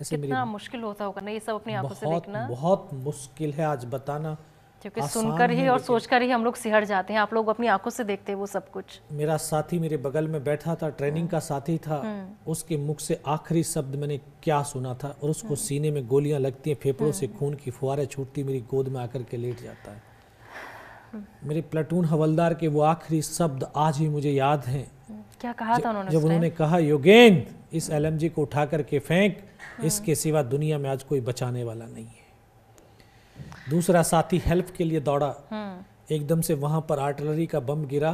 ऐसे कितना मुश्किल होता होगा ना ये सब अपनी आंखों से देखना। बहुत मुश्किल है आज बताना, क्योंकि सुनकर ही और सोचकर ही हम लोग सिहर जाते हैं। आप लोग अपनी आंखों से देखते हैं वो सब कुछ। मेरा साथी मेरे बगल में बैठा था, ट्रेनिंग का साथी था। उसके मुख से आखिरी शब्द मैंने क्या सुना था, और उसको सीने में गोलियां लगती हैं, फेफड़ों से खून की फुहारें छूटती, मेरी गोद में आकर के लेट जाता है। मेरे प्लाटून हवलदार के वो आखिरी शब्द आज भी मुझे याद हैं। क्या कहा था उन्होंने? जब उन्होंने कहा, योगेंद्र इस LMG को उठा करके फेंक, इसके सिवा दुनिया में आज कोई बचाने वाला नहीं है। दूसरा साथी हेल्प के लिए दौड़ा, एकदम से वहां पर आर्टिलरी का बम गिरा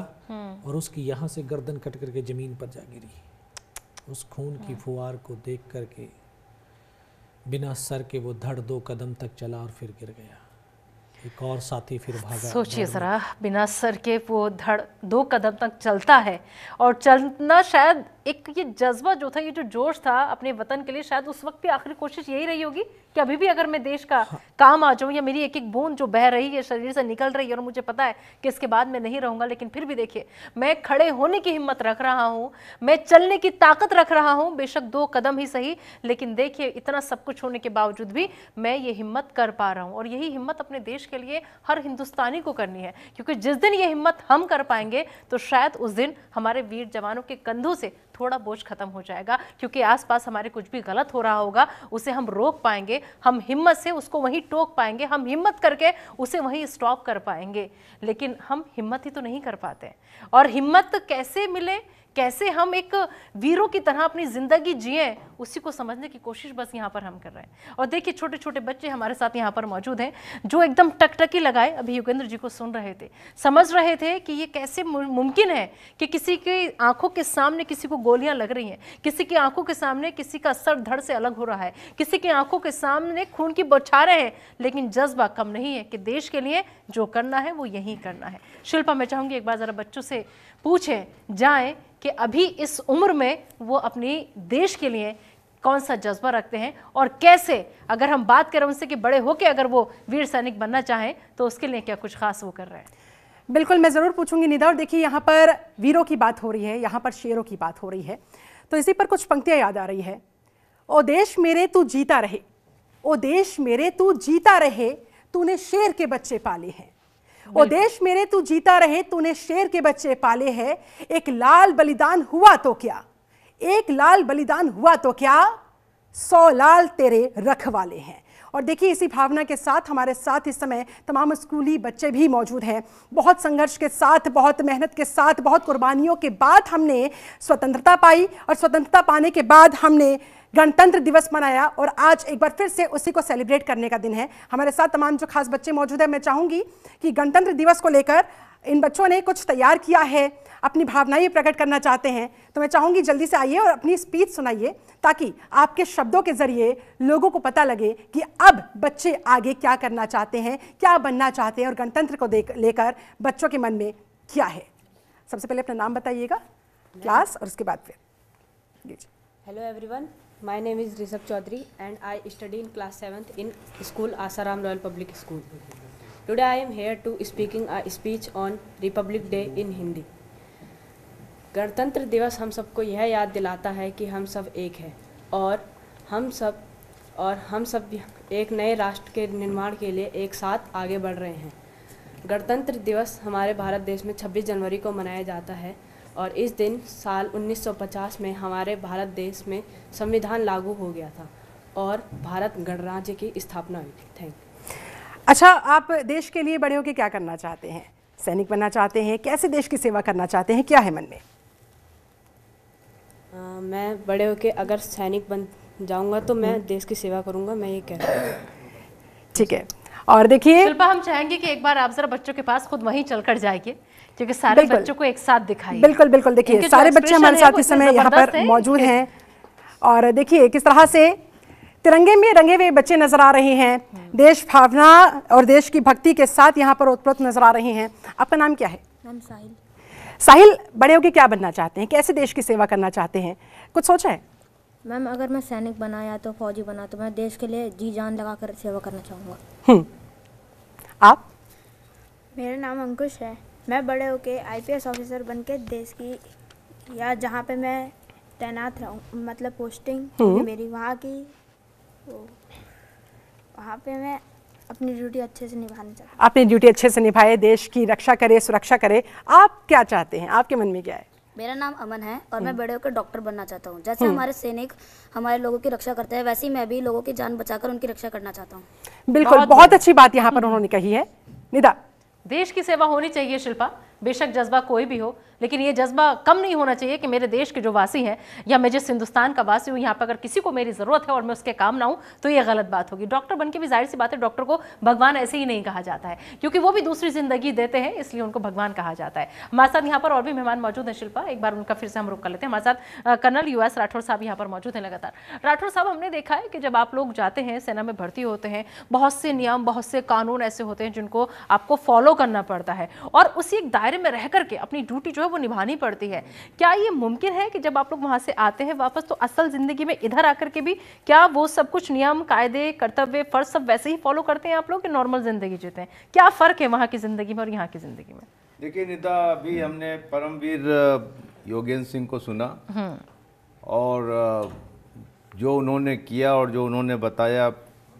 और उसकी यहाँ से गर्दन कट करके जमीन पर जा गिरी। उस खून की फुहार को देख करके बिना सर के वो धड़ 2 कदम तक चला और फिर गिर गया। एक और साथी फिर भागा। सोचिए जरा, बिना सर के वो धड़ 2 कदम तक चलता है और चलना शायद एक ये जज्बा जो था, ये जो जोश था अपने वतन के लिए, शायद उस वक्त भी आखिरी कोशिश यही रही होगी कि अभी भी अगर मैं देश का काम आ जाऊं, या मेरी एक एक बूंद जो बह रही है शरीर से निकल रही है और मुझे पता है कि इसके बाद मैं नहीं रहूंगा, लेकिन फिर भी देखिए मैं खड़े होने की हिम्मत रख रहा हूं, मैं चलने की ताकत रख रहा हूं, बेशक 2 कदम ही सही, लेकिन देखिए इतना सब कुछ होने के बावजूद भी मैं ये हिम्मत कर पा रहा हूं। और यही हिम्मत अपने देश के लिए हर हिंदुस्तानी को करनी है, क्योंकि जिस दिन ये हिम्मत हम कर पाएंगे तो शायद उस दिन हमारे वीर जवानों के कंधों से थोड़ा बोझ खत्म हो जाएगा, क्योंकि आसपास हमारे कुछ भी गलत हो रहा होगा उसे हम रोक पाएंगे, हम हिम्मत से उसको वहीं टोक पाएंगे, हम हिम्मत करके उसे वहीं स्टॉप कर पाएंगे। लेकिन हम हिम्मत ही तो नहीं कर पाते, और हिम्मत कैसे मिले, कैसे हम एक वीरों की तरह अपनी जिंदगी जिए, उसी को समझने की कोशिश बस यहाँ पर हम कर रहे हैं। और देखिए छोटे छोटे बच्चे हमारे साथ यहाँ पर मौजूद हैं जो एकदम टकटकी लगाए अभी युगेंद्र जी को सुन रहे थे, समझ रहे थे कि ये कैसे मुमकिन है कि किसी की आंखों के सामने किसी को गोलियां लग रही हैं, किसी की आंखों के सामने किसी का सर धड़ से अलग हो रहा है, किसी की आंखों के सामने खून की बौछारें हैं, लेकिन जज्बा कम नहीं है कि देश के लिए जो करना है वो यही करना है। शिल्पा, मैं चाहूंगी एक बार जरा बच्चों से पूछें जाएं कि अभी इस उम्र में वो अपनी देश के लिए कौन सा जज्बा रखते हैं, और कैसे अगर हम बात करें उनसे कि बड़े होके अगर वो वीर सैनिक बनना चाहें तो उसके लिए क्या कुछ खास वो कर रहे हैं। बिल्कुल, मैं ज़रूर पूछूंगी निदा। और देखिए यहाँ पर वीरों की बात हो रही है, यहाँ पर शेरों की बात हो रही है, तो इसी पर कुछ पंक्तियाँ याद आ रही है। ओ देश मेरे तू जीता रहे, ओ देश मेरे तू जीता रहे, तूने शेर के बच्चे पाले हैं। ओ देश मेरे तू जीता रहे, तूने शेर के बच्चे पाले हैं। एक लाल बलिदान हुआ तो क्या, एक लाल बलिदान हुआ तो क्या, 100 लाल तेरे रखवाले हैं। और देखिए इसी भावना के साथ हमारे साथ इस समय तमाम स्कूली बच्चे भी मौजूद हैं। बहुत संघर्ष के साथ, बहुत मेहनत के साथ, बहुत कुर्बानियों के बाद हमने स्वतंत्रता पाई, और स्वतंत्रता पाने के बाद हमने गणतंत्र दिवस मनाया, और आज एक बार फिर से उसी को सेलिब्रेट करने का दिन है। हमारे साथ तमाम जो खास बच्चे मौजूद हैं, मैं चाहूँगी कि गणतंत्र दिवस को लेकर इन बच्चों ने कुछ तैयार किया है, अपनी भावनाएं प्रकट करना चाहते हैं, तो मैं चाहूँगी जल्दी से आइए और अपनी स्पीच सुनाइए, ताकि आपके शब्दों के जरिए लोगों को पता लगे कि अब बच्चे आगे क्या करना चाहते हैं, क्या बनना चाहते हैं, और गणतंत्र को लेकर बच्चों के मन में क्या है। सबसे पहले अपना नाम बताइएगा, क्लास, और उसके बाद फिर। Hello everyone, my name is Rishabh Chaudhary and I study in class 7th in school Asaram Royal Public School. Today I am here to speaking a speech on Republic Day in Hindi. गणतंत्र दिवस हम सबको यह याद दिलाता है कि हम सब एक हैं, और हम सब एक नए राष्ट्र के निर्माण के लिए एक साथ आगे बढ़ रहे हैं। गणतंत्र दिवस हमारे भारत देश में 26 जनवरी को मनाया जाता है, और इस दिन साल 1950 में हमारे भारत देश में संविधान लागू हो गया था और भारत गणराज्य की स्थापना हुई थी। Thank you. अच्छा, आप देश के लिए बड़े होकर क्या करना चाहते हैं? सैनिक बनना चाहते हैं? कैसे देश की सेवा करना चाहते हैं? क्या है मन में? मैं बड़े होकर अगर सैनिक बन जाऊंगा तो मैं देश की सेवा करूंगा, मैं ये कह रहा हूँ। ठीक है। और देखिए शिल्पा, हम चाहेंगे कि एक बार आप जरा बच्चों के पास खुद वहीं चलकर जाइए, क्योंकि सारे बच्चों को एक साथ दिखाइए। बिल्कुल बिल्कुल, देखिए सारे बच्चे हमारे साथ इस समय यहाँ पर मौजूद हैं, और देखिए किस तरह से तिरंगे में रंगे हुए बच्चे नजर आ रहे हैं, देश भावना और देश की भक्ति के साथ यहाँ पर ओतप्रोत नजर आ रहे हैं। आपका नाम क्या है? नाम साहिल। साहिल, बड़े होकर क्या बनना चाहते हैं? कैसे देश की सेवा करना चाहते हैं? कुछ सोचा है? मैम, अगर मैं सैनिक बना या तो फौजी बना तो मैं देश के लिए जी जान लगाकर सेवा करना चाहूँगा। आप? मेरा नाम अंकुश है। मैं बड़े होके IPS ऑफिसर बनके देश की, या जहाँ पे मैं तैनात रहूँ, मतलब पोस्टिंग मेरी वहाँ की, वहाँ पे मैं अपनी ड्यूटी अच्छे से निभाना चाहती हूँ। अपनी ड्यूटी अच्छे से निभाए, देश की रक्षा करे, सुरक्षा करे। आप क्या चाहते हैं? आपके मन में क्या है? मेरा नाम अमन है और मैं बड़े होकर डॉक्टर बनना चाहता हूँ। जैसे हमारे सैनिक हमारे लोगों की रक्षा करते हैं, वैसे ही मैं भी लोगों की जान बचाकर उनकी रक्षा करना चाहता हूँ। बिल्कुल, बहुत अच्छी बात यहाँ पर उन्होंने कही है। निदा? देश की सेवा होनी चाहिए शिल्पा, बेशक जज्बा कोई भी हो, लेकिन ये जज्बा कम नहीं होना चाहिए कि मेरे देश के जो वासी हैं या मैं जिस हिंदुस्तान का वासी हूँ, यहाँ पर अगर किसी को मेरी ज़रूरत है और मैं उसके काम ना हूँ तो ये गलत बात होगी। डॉक्टर बन के भी जाहिर सी बात है, डॉक्टर को भगवान ऐसे ही नहीं कहा जाता है, क्योंकि वो भी दूसरी ज़िंदगी देते हैं, इसलिए उनको भगवान कहा जाता है। हमारे साथ यहाँ पर और भी मेहमान मौजूद हैं शिल्पा, एक बार उनका फिर से हम रुक कर लेते हैं। हमारे साथ कर्नल US राठौर साहब यहाँ पर मौजूद हैं लगातार। राठौर साहब, हमने देखा है कि जब आप लोग जाते हैं, सेना में भर्ती होते हैं, बहुत से नियम, बहुत से कानून ऐसे होते हैं जिनको आपको फॉलो करना पड़ता है, और उसी एक दायरे दायरे में रह करके अपनी ड्यूटी जो है वो निभानी पड़ती है। क्या ये मुमकिन है कि जब आप लोग वहाँ से आते हैं वापस तो असल ज़िंदगी में इधर आकर के भी क्या वो सब कुछ नियम, कायदे, कर्तव्य, फर्ज सब वैसे ही फॉलो करते हैं आप लोग कि नॉर्मल ज़िंदगी जीते हैं? क्या फ़र्क है वहाँ की ज़िंदगी में और यहाँ की ज़िंदगी में? देखिए निदा, अभी हमने परमवीर योगेंद्र सिंह को सुना और जो उन्होंने किया और जो उन्होंने बताया,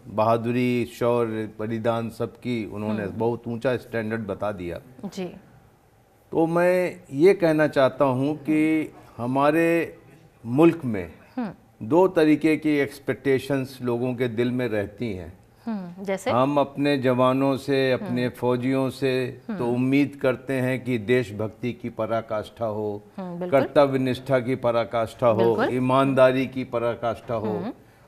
बहादुरी, शौर्य, बलिदान सबकी उन्होंने बहुत ऊंचा स्टैंडर्ड बता दिया जी। तो मैं ये कहना चाहता हूँ कि हमारे मुल्क में दो तरीके की एक्सपेक्टेशंस लोगों के दिल में रहती हैं। जैसे हम अपने जवानों से, अपने फौजियों से तो उम्मीद करते हैं कि देशभक्ति की पराकाष्ठा हो, कर्तव्य निष्ठा की पराकाष्ठा हो, ईमानदारी की पराकाष्ठा हो,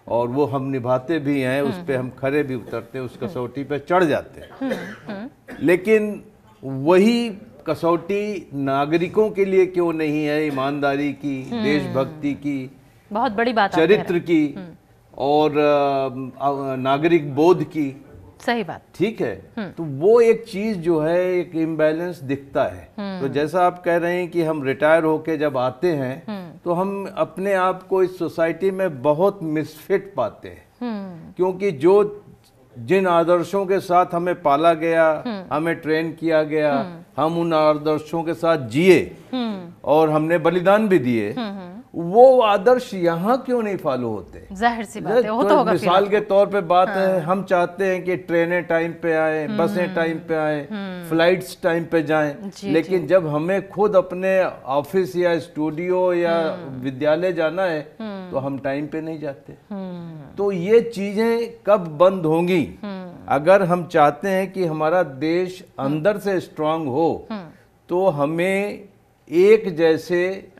और वो हम निभाते भी हैं, उस पे हम खरे भी उतरते हैं, उस कसौटी पे चढ़ जाते हैं। लेकिन वही कसौटी नागरिकों के लिए क्यों नहीं है? ईमानदारी की, देशभक्ति की, बहुत बड़ी बात, चरित्र की और नागरिक बोध की। सही बात, ठीक है। तो वो एक चीज जो है, एक इम्बैलेंस दिखता है। तो जैसा आप कह रहे हैं कि हम रिटायर होके जब आते हैं तो हम अपने आप को इस सोसाइटी में बहुत मिसफिट पाते हैं, क्योंकि जिन आदर्शों के साथ हमें पाला गया, हमें ट्रेन किया गया, हम उन आदर्शों के साथ जिए और हमने बलिदान भी दिए, वो आदर्श यहाँ क्यों नहीं फॉलो होते? जाहिर सी बात है, वो तो होगा। मिसाल के तौर पे बात है, हम चाहते हैं कि ट्रेनें टाइम पे आए, बसें टाइम पे आए, फ्लाइट्स टाइम पे जाएं, लेकिन जब हमें खुद अपने ऑफिस या स्टूडियो या विद्यालय जाना है तो हम टाइम पे नहीं जाते। तो ये चीजें कब बंद होंगी? अगर हम चाहते हैं कि हमारा देश अंदर से स्ट्रांग हो तो हमें एक जैसे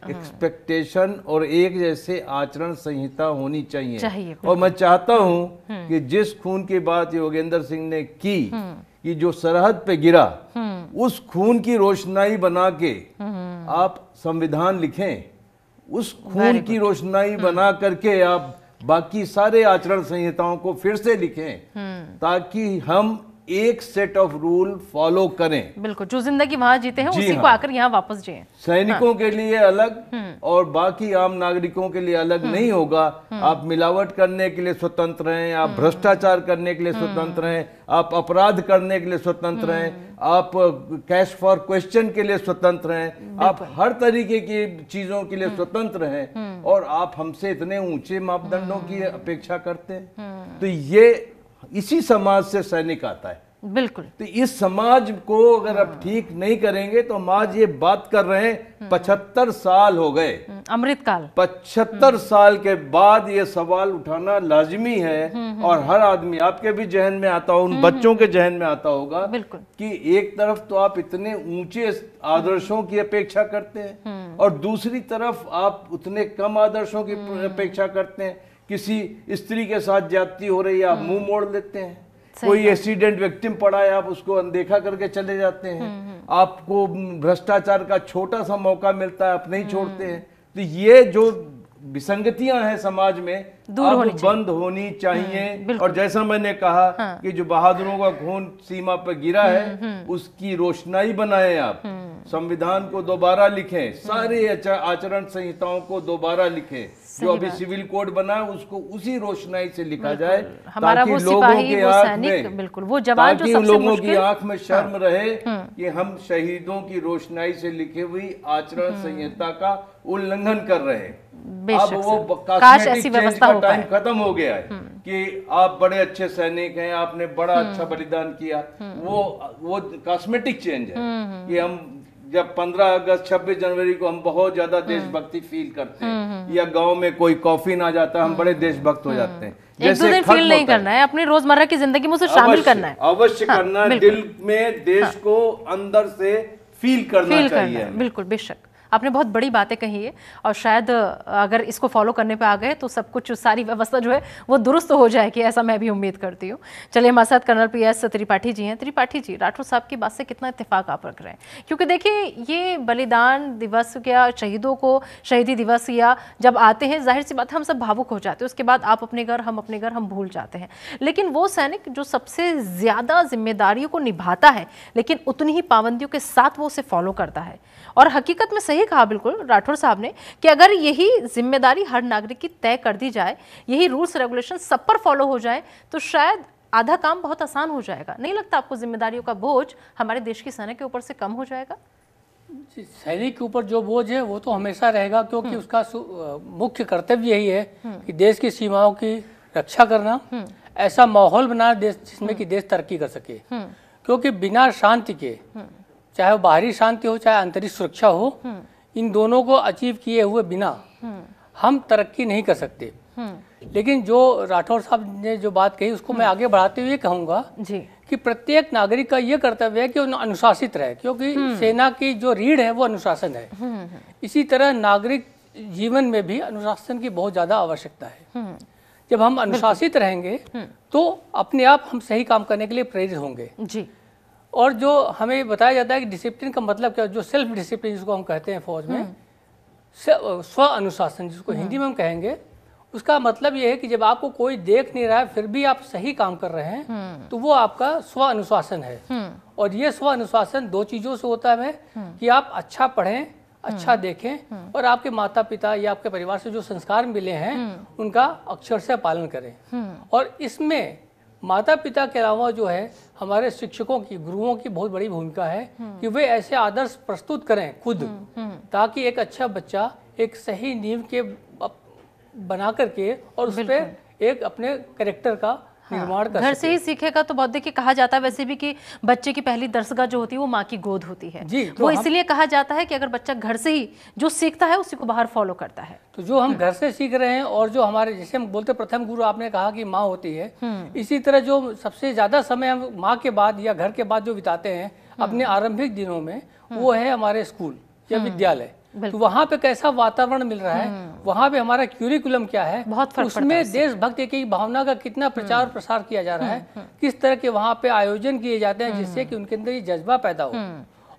एक्सपेक्टेशन और एक जैसे आचरण संहिता होनी चाहिए। और मैं चाहता हूं कि जिस खून की बात योगेंद्र सिंह ने की कि जो सरहद पे गिरा, उस खून की रोशनाई बना के आप संविधान लिखें, उस खून की रोशनाई बना करके आप बाकी सारे आचरण संहिताओं को फिर से लिखें, ताकि हम एक सेट ऑफ रूल फॉलो करें। बिल्कुल, जो जिंदगी वहां जीते हैं उसी को आकर यहाँ वापस जिए। सैनिकों के लिए अलग और बाकी आम नागरिकों के लिए अलग नहीं होगा। आप मिलावट करने के लिए स्वतंत्र हैं, आप भ्रष्टाचार करने के लिए स्वतंत्र हैं, आप अपराध करने के लिए स्वतंत्र हैं, आप कैश फॉर क्वेश्चन के लिए स्वतंत्र हैं, आप हर तरीके की चीजों के लिए स्वतंत्र हैं, और आप हमसे इतने ऊंचे मापदंडों की अपेक्षा करते हैं। तो ये इसी समाज से सैनिक आता है। बिल्कुल। तो इस समाज को अगर आप ठीक नहीं करेंगे तो हम आज ये बात कर रहे हैं, 75 साल हो गए, अमृतकाल, 75 साल के बाद ये सवाल उठाना लाजमी है। और हर आदमी, आपके भी जहन में आता हो, उन बच्चों के जहन में आता होगा कि एक तरफ तो आप इतने ऊंचे आदर्शों की अपेक्षा करते हैं और दूसरी तरफ आप उतने कम आदर्शों की अपेक्षा करते हैं। किसी स्त्री के साथ ज्यादती हो रही है, आप मुंह मोड़ लेते हैं। कोई एक्सीडेंट विक्टिम पड़ा है, आप उसको अनदेखा करके चले जाते हैं। आपको भ्रष्टाचार का छोटा सा मौका मिलता है, आप नहीं छोड़ते हैं। तो ये जो विसंगतियां हैं समाज में अब बंद होनी चाहिए। और जैसा मैंने कहा कि जो बहादुरों का खून सीमा पर गिरा है, उसकी रोशनाई बनाएं, आप संविधान को दोबारा लिखें, सारे आचरण संहिताओं को दोबारा लिखें, जो अभी सिविल कोड बना है उसको उसी रोशनाई से लिखा जाए, ताकि लोगों के आंख में, बिल्कुल वो जवान जो सबसे लोगों की आंख में शर्म रहे कि हम शहीदों की रोशनाई से लिखी हुई आचरण संहिता का उल्लंघन कर रहे हैं। अब वो कॉस्मेटिक चेंज का टाइम खत्म हो गया है कि आप बड़े अच्छे सैनिक हैं, आपने बड़ा अच्छा बलिदान किया। वो कॉस्मेटिक चेंज है कि हम जब 15 अगस्त 26 जनवरी को हम बहुत ज्यादा देशभक्ति फील करते हैं, या गांव में कोई कॉफिन आ जाता है, हम बड़े देशभक्त हो जाते हैं। एक दो दिन फील नहीं करना है, अपनी रोजमर्रा की जिंदगी में उसे शामिल करना है, अवश्य करना है। दिल में देश को अंदर से फील करना चाहिए। बिल्कुल, बेशक आपने बहुत बड़ी बातें कही है और शायद अगर इसको फॉलो करने पे आ गए तो सब कुछ, सारी व्यवस्था जो है वो दुरुस्त हो जाएगी, ऐसा मैं भी उम्मीद करती हूँ। चलिए हमारे साथ कर्नल PS त्रिपाठी जी हैं। त्रिपाठी जी, राठौर साहब की बात से कितना इत्तेफाक आप रख रहे हैं, क्योंकि देखिए ये बलिदान दिवस या शहीदों को शहीदी दिवस या जब आते हैं, जाहिर सी बात है हम सब भावुक हो जाते हैं, उसके बाद आप अपने घर, हम अपने घर, हम भूल जाते हैं। लेकिन वो सैनिक जो सबसे ज़्यादा जिम्मेदारियों को निभाता है लेकिन उतनी ही पाबंदियों के साथ वो उसे फॉलो करता है। और हकीकत में सही कहा बिल्कुल राठौर साहब ने कि अगर यही जिम्मेदारी हर नागरिक की तय कर दी जाए, यही रूल्स रेगुलेशन सब पर फॉलो हो जाए, तो शायद आधा काम बहुत आसान हो जाएगा। नहीं लगता आपको जिम्मेदारियों का बोझ हमारे देश की सेना के ऊपर से कम हो जाएगा? सैनिक के ऊपर जो बोझ है वो तो हमेशा रहेगा, क्योंकि उसका मुख्य कर्तव्य यही है कि देश की सीमाओं की रक्षा करना, ऐसा माहौल बनाना देश जिसमें कि देश तरक्की कर सके। क्योंकि बिना शांति के, चाहे वो बाहरी शांति हो चाहे आंतरिक सुरक्षा हो, इन दोनों को अचीव किए हुए बिना हम तरक्की नहीं कर सकते। लेकिन जो राठौर साहब ने जो बात कही उसको मैं आगे बढ़ाते हुए कहूँगा कि प्रत्येक नागरिक का ये कर्तव्य है कि वो अनुशासित रहे, क्योंकि सेना की जो रीढ़ है वो अनुशासन है। इसी तरह नागरिक जीवन में भी अनुशासन की बहुत ज़्यादा आवश्यकता है। जब हम अनुशासित रहेंगे तो अपने आप हम सही काम करने के लिए प्रेरित होंगे जी। और जो हमें बताया जाता है कि डिसिप्लिन का मतलब क्या, जो सेल्फ डिसिप्लिन जिसको हम कहते हैं फौज में, स्व अनुशासन जिसको हिंदी में हम कहेंगे, उसका मतलब ये है कि जब आपको कोई देख नहीं रहा है फिर भी आप सही काम कर रहे हैं तो वो आपका स्व अनुशासन है। और ये स्व अनुशासन दो चीज़ों से होता है कि आप अच्छा पढ़ें, अच्छा देखें और आपके माता पिता या आपके परिवार से जो संस्कार मिले हैं उनका अक्षर से पालन करें। और इसमें माता पिता के अलावा जो है हमारे शिक्षकों की, गुरुओं की बहुत बड़ी भूमिका है कि वे ऐसे आदर्श प्रस्तुत करें खुद, ताकि एक अच्छा बच्चा एक सही नींव के बना करके और उस पर एक अपने कैरेक्टर का निर्माण कर घर से ही सीखेगा। तो बहुत देखिए कहा जाता है वैसे भी कि बच्चे की पहली दरसगाह जो होती है वो माँ की गोद होती है जी। वो इसलिए कहा जाता है कि अगर बच्चा घर से ही जो सीखता है उसी को बाहर फॉलो करता है। तो जो हम घर से सीख रहे हैं और जो हमारे, जैसे हम बोलते प्रथम गुरु आपने कहा कि माँ होती है, इसी तरह जो सबसे ज्यादा समय हम माँ के बाद या घर के बाद जो बिताते हैं अपने आरंभिक दिनों में, वो है हमारे स्कूल या विद्यालय। तो वहाँ पे कैसा वातावरण मिल रहा है, वहाँ पे हमारा क्यूरिकुलम क्या है, बहुत फर्क उसमें देशभक्ति की भावना का कितना प्रचार प्रसार किया जा रहा है, किस तरह के वहाँ पे आयोजन किए जाते हैं जिससे कि उनके अंदर ये जज्बा पैदा हो।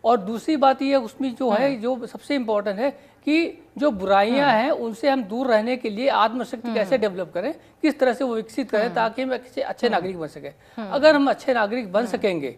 और दूसरी बात ये उसमें जो है, जो सबसे इम्पोर्टेंट है कि जो बुराइयां हैं उनसे हम दूर रहने के लिए आत्मशक्ति कैसे डेवलप करें, किस तरह से वो विकसित करें ताकि हम अच्छे नागरिक बन सके। अगर हम अच्छे नागरिक बन सकेंगे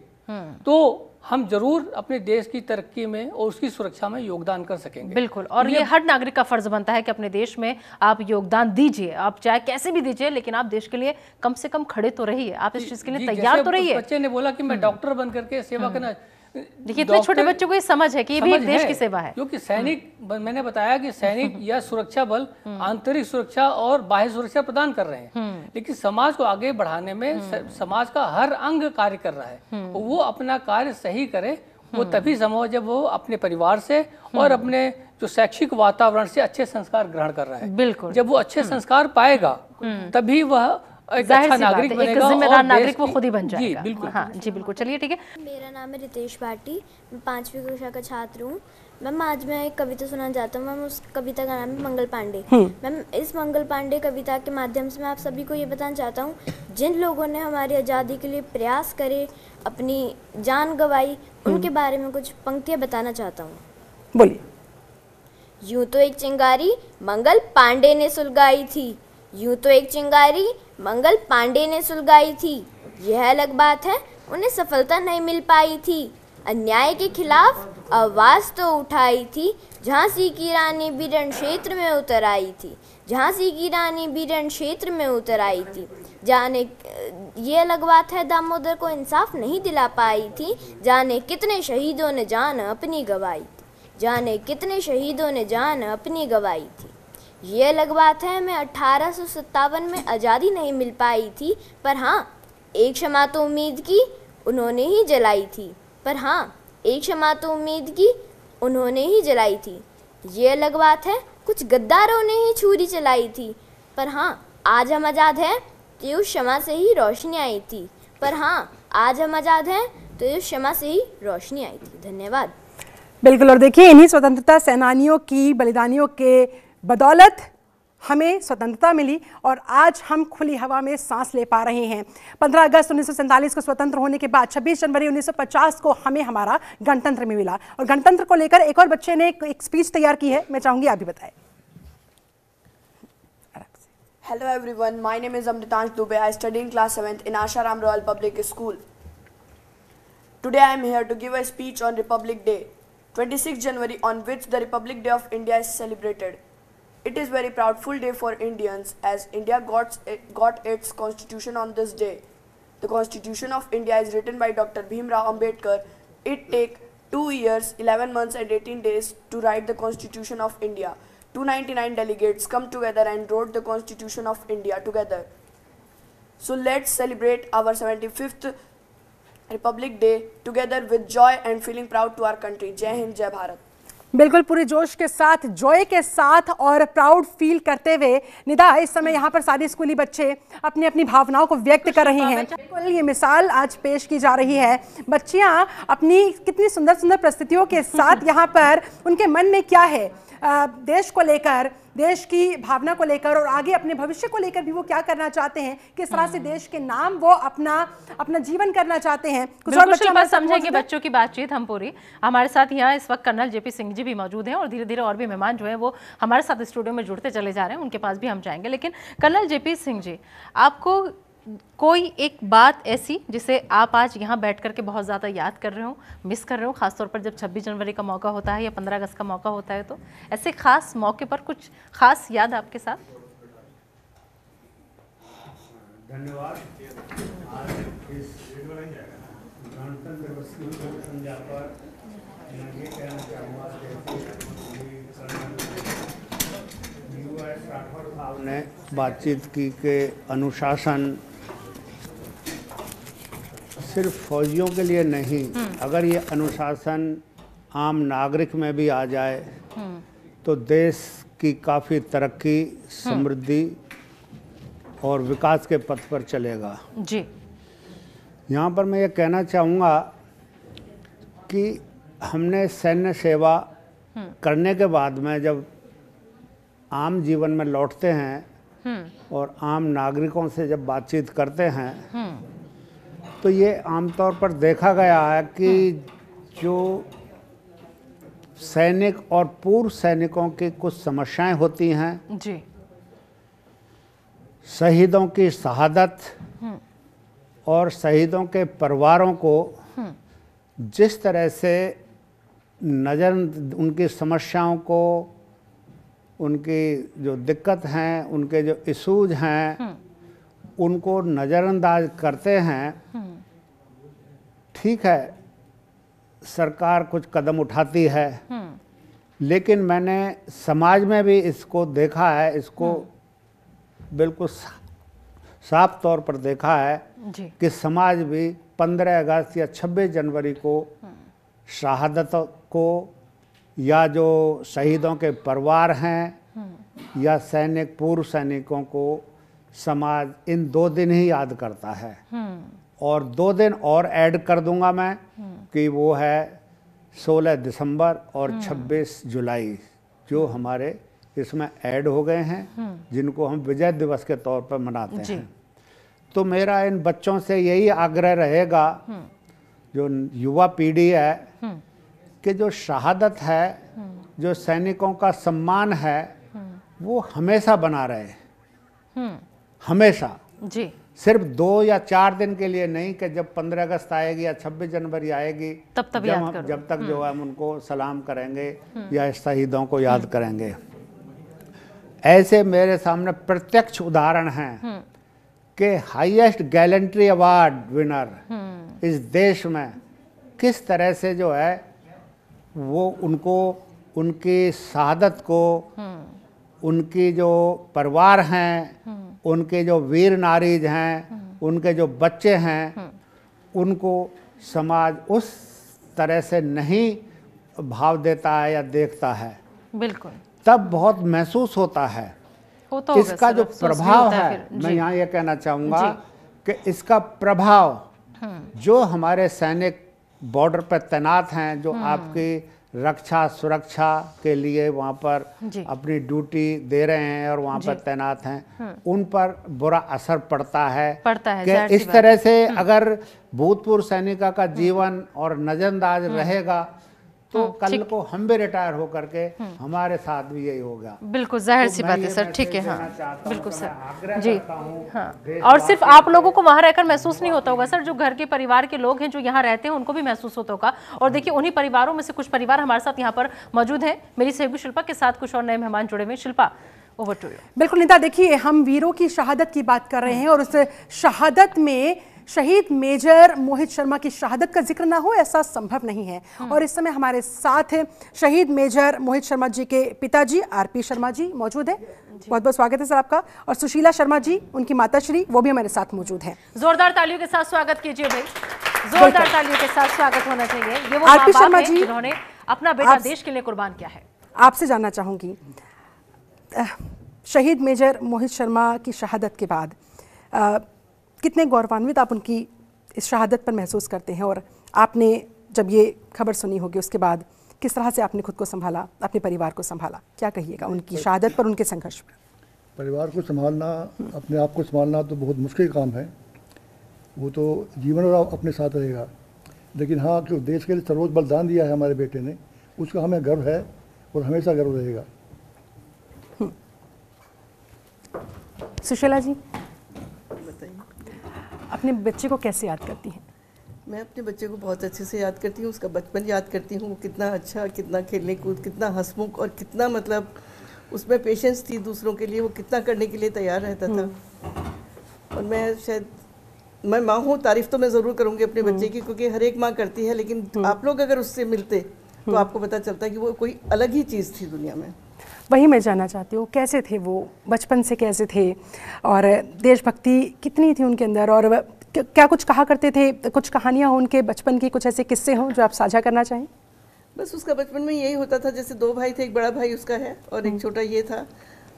तो हम जरूर अपने देश की तरक्की में और उसकी सुरक्षा में योगदान कर सकेंगे। बिल्कुल। और ये हर नागरिक का फर्ज बनता है कि अपने देश में आप योगदान दीजिए, आप चाहे कैसे भी दीजिए, लेकिन आप देश के लिए कम से कम खड़े तो रहिए, आप इस चीज के लिए तैयार तो रहिए। बच्चे ने बोला कि मैं डॉक्टर बन करके सेवा करना, देखिए इतने छोटे बच्चों को ये समझ है कि ये भी एक देश की सेवा है। क्योंकि सैनिक, मैंने बताया कि सैनिक या सुरक्षा बल आंतरिक सुरक्षा और बाह्य सुरक्षा प्रदान कर रहे हैं, लेकिन समाज को आगे बढ़ाने में समाज का हर अंग कार्य कर रहा है। वो अपना कार्य सही करे, वो तभी संभव जब वो अपने परिवार से और अपने जो शैक्षिक वातावरण से अच्छे संस्कार ग्रहण कर रहा है। बिल्कुल। जब वो अच्छे संस्कार पाएगा तभी वह एक अच्छा नागरिक बनेगा, एक जिम्मेदार नागरिक वो खुद ही बन जाएगा। जी बिल्कुल। हाँ जी बिल्कुल। चलिए ठीक है। मेरा नाम है रितेश भाटी, मैं 5वीं कक्षा का छात्र हूँ। मैम आज मैं एक कविता सुनाना चाहता हूँ। मैम उस कविता का नाम है मंगल पांडे। मैम इस मंगल पांडे कविता के माध्यम से मैं आप सभी को ये बताना चाहता हूँ, जिन लोगों ने हमारी आज़ादी के लिए प्रयास करे, अपनी जान गंवाई, उनके बारे में कुछ पंक्तियाँ बताना चाहता हूँ। बोलिए। यूं तो एक चिंगारी मंगल पांडे ने सुलगाई थी, यूं तो एक चिंगारी मंगल पांडे ने सुलगाई थी, यह अलग बात है उन्हें सफलता नहीं मिल पाई थी। अन्याय के खिलाफ आवाज़ तो उठाई थी, झांसी की रानी भी रण क्षेत्र में उतर आई थी, झांसी की रानी भी रण क्षेत्र में उतर आई थी। जाने ये अलग बात है दामोदर को इंसाफ नहीं दिला पाई थी, जाने कितने शहीदों ने जान अपनी गंवाई थी, जाने कितने शहीदों ने जान अपनी गंवाई थी। ये अलग बात है मैं 1857 में आज़ादी नहीं मिल पाई थी, पर हाँ एक क्षमा तो उम्मीद की उन्होंने ही जलाई थी, पर हाँ एक क्षमा तो उम्मीद की उन्होंने ही जलाई थी। ये अलग बात है कुछ गद्दारों ने ही छुरी चलाई थी, पर हाँ आज हम आज़ाद हैं तो उस क्षमा से ही रोशनी आई थी, पर हाँ आज हम आज़ाद हैं तो उस क्षमा से ही रोशनी आई थी। धन्यवाद। बिल्कुल। और देखिए इन्हीं स्वतंत्रता सेनानियों की बलिदानियों के बदौलत हमें स्वतंत्रता मिली और आज हम खुली हवा में सांस ले पा रहे हैं। 15 अगस्त 1947 को स्वतंत्र होने के बाद 26 जनवरी 1950 को हमें हमारा गणतंत्र में मिला। और गणतंत्र को लेकर एक और बच्चे ने एक स्पीच तैयार की है, मैं चाहूंगी आप भी बताएं। Hello everyone, my name is Amritansh Dubey. I study in class 7th in Asharam Royal Public School. Today I am here to give a speech on Republic Day, 26 January, on which the Republic Day of India is celebrated. It is very proudful day for Indians as India got its constitution on this day. The Constitution of India is written by Dr. Bhimrao Ambedkar. It take 2 years, 11 months and 18 days to write the Constitution of India. 299 delegates come together and wrote the Constitution of India together. So let's celebrate our 75th Republic Day together with joy and feeling proud to our country. जय हिंद, जय भारत। बिल्कुल पूरे जोश के साथ, जॉय के साथ और प्राउड फील करते हुए निदा इस समय यहाँ पर सारे स्कूली बच्चे अपनी अपनी भावनाओं को व्यक्त कर रहे हैं। बिल्कुल ये मिसाल आज पेश की जा रही है। बच्चियाँ अपनी कितनी सुंदर सुंदर प्रस्तुतियों के साथ यहाँ पर उनके मन में क्या है देश को लेकर, देश की भावना को लेकर और आगे अपने भविष्य को लेकर भी वो क्या करना चाहते हैं, किस तरह से देश के नाम वो अपना जीवन करना चाहते हैं। कुछ और बच्चे समझेंगे बच्चों की बातचीत हम पूरी। हमारे साथ यहाँ इस वक्त कर्नल जेपी सिंह जी भी मौजूद हैं और धीरे धीरे और भी मेहमान जो हैं वो हमारे साथ स्टूडियो में जुड़ते चले जा रहे हैं, उनके पास भी हम जाएंगे। लेकिन कर्नल जेपी सिंह जी, आपको कोई एक बात ऐसी जिसे आप आज यहाँ बैठ करके बहुत ज़्यादा याद कर रहे हो, मिस कर रहे हो, खासतौर पर जब 26 जनवरी का मौका होता है या 15 अगस्त का मौका होता है, तो ऐसे खास मौके पर कुछ खास याद आपके साथ? धन्यवाद। आज इस गणतंत्र दिवस की पूर्व संध्या पर मैं ये कहना चाहूँगा कि आपने बातचीत की कि अनुशासन सिर्फ फौजियों के लिए नहीं, अगर ये अनुशासन आम नागरिक में भी आ जाए तो देश की काफ़ी तरक्की, समृद्धि और विकास के पथ पर चलेगा। जी, यहाँ पर मैं ये कहना चाहूँगा कि हमने सैन्य सेवा करने के बाद में जब आम जीवन में लौटते हैं और आम नागरिकों से जब बातचीत करते हैं तो ये आमतौर पर देखा गया है कि जो सैनिक और पूर्व सैनिकों की कुछ समस्याएं होती हैं जी, शहीदों की शहादत और शहीदों के परिवारों को जिस तरह से उनकी समस्याओं को, उनकी जो दिक्कत हैं, उनके जो इशूज हैं, उनको नज़रअंदाज करते हैं। ठीक है, सरकार कुछ कदम उठाती है, लेकिन मैंने समाज में भी इसको देखा है, इसको बिल्कुल साफ तौर पर देखा है कि समाज भी 15 अगस्त या 26 जनवरी को शहादत को या जो शहीदों के परिवार हैं या सैनिक, पूर्व सैनिकों को समाज इन 2 दिन ही याद करता है। और 2 दिन और ऐड कर दूंगा मैं कि वो है 16 दिसंबर और 26 जुलाई, जो हमारे इसमें ऐड हो गए हैं, जिनको हम विजय दिवस के तौर पर मनाते हैं। तो मेरा इन बच्चों से यही आग्रह रहेगा, जो युवा पीढ़ी है, कि जो शहादत है, जो सैनिकों का सम्मान है, वो हमेशा बना रहे, हमेशा। जी, सिर्फ 2 या 4 दिन के लिए नहीं कि जब 15 अगस्त आएगी या 26 जनवरी आएगी जब तक जो है हम उनको सलाम करेंगे या शहीदों को याद करेंगे। ऐसे मेरे सामने प्रत्यक्ष उदाहरण हैं कि हाईएस्ट गैलेंट्री अवार्ड विनर इस देश में किस तरह से जो है वो उनको, उनकी शहादत को, उनकी जो परिवार हैं, उनके जो वीर नारीज हैं, उनके जो बच्चे हैं, उनको समाज उस तरह से नहीं भाव देता है या देखता है। बिल्कुल, तब बहुत महसूस होता है इसका जो प्रभाव है। मैं यहाँ ये कहना चाहूँगा कि इसका प्रभाव जो हमारे सैनिक बॉर्डर पर तैनात हैं, जो आपकी रक्षा सुरक्षा के लिए वहाँ पर अपनी ड्यूटी दे रहे हैं और वहाँ पर तैनात हैं, उन पर बुरा असर पड़ता है कि इस तरह से अगर भूतपूर्व सैनिका का जीवन और नजरअंदाज रहेगा तो कल को हम भी रिटायर होकर के हमारे साथ भी यही होगा। बिल्कुल जाहिर सी बात है सर, ठीक है। हाँ बिल्कुल सर जी। हाँ, और सिर्फ आप लोगों को वहाँ रहकर महसूस नहीं होता होगा सर, जो घर के परिवार के लोग हैं जो यहाँ रहते हैं उनको भी महसूस होता होगा। और देखिए उन्हीं परिवारों में से कुछ परिवार हमारे साथ यहाँ पर मौजूद हैं। मेरी सहयोगी शिल्पा के साथ कुछ और नए मेहमान जुड़े हुए। Shilpa over to you. बिल्कुल नीता, देखिए हम वीरों की शहादत की बात कर रहे हैं और उस शहादत में शहीद मेजर मोहित शर्मा की शहादत का जिक्र ना हो ऐसा संभव नहीं है। और इस समय हमारे साथ शहीद मेजर मोहित शर्मा जी के पिताजी आरपी शर्मा जी मौजूद हैं। बहुत बहुत स्वागत है सर आपका। और सुशीला शर्मा जी उनकी माताश्री वो भी हमारे साथ मौजूद हैं। जोरदार तालियों के साथ स्वागत कीजिए भाई, जोरदार तालियों के साथ स्वागत होना चाहिए। ये वो आरपी शर्मा जी जिन्होंने अपना बेटा देश के लिए कुर्बान किया है। आपसे जानना चाहूंगी, शहीद मेजर मोहित शर्मा की शहादत के बाद कितने गौरवान्वित आप उनकी इस शहादत पर महसूस करते हैं, और आपने जब ये खबर सुनी होगी उसके बाद किस तरह से आपने खुद को संभाला, अपने परिवार को संभाला, क्या कहिएगा उनकी शहादत पर, उनके संघर्ष पर? परिवार को संभालना, अपने आप को संभालना तो बहुत मुश्किल काम है। वो तो जीवन भर अपने साथ रहेगा, लेकिन हाँ कि देश के लिए सर्वोच्च बलिदान दिया है हमारे बेटे ने, उसका हमें गर्व है और हमेशा गर्व रहेगा। सुशीला जी अपने बच्चे को कैसे याद करती हैं? मैं अपने बच्चे को बहुत अच्छे से याद करती हूँ, उसका बचपन याद करती हूँ। वो कितना अच्छा, कितना खेलने कूद, कितना हंसमुख और कितना मतलब उसमें पेशेंस थी दूसरों के लिए, वो कितना करने के लिए तैयार रहता था। और मैं माँ हूँ, तारीफ तो मैं ज़रूर करूँगी अपने बच्चे की, क्योंकि हर एक माँ करती है, लेकिन आप लोग अगर उससे मिलते तो आपको पता चलता है कि वो कोई अलग ही चीज़ थी दुनिया में। वही मैं जानना चाहती हूँ, कैसे थे वो बचपन से, कैसे थे और देशभक्ति कितनी थी उनके अंदर, और क्या कुछ कहा करते थे? कुछ कहानियाँ हो उनके बचपन की, कुछ ऐसे किस्से हों जो आप साझा करना चाहें? बस उसका बचपन में यही होता था, जैसे 2 भाई थे, एक बड़ा भाई उसका है और एक छोटा ये था।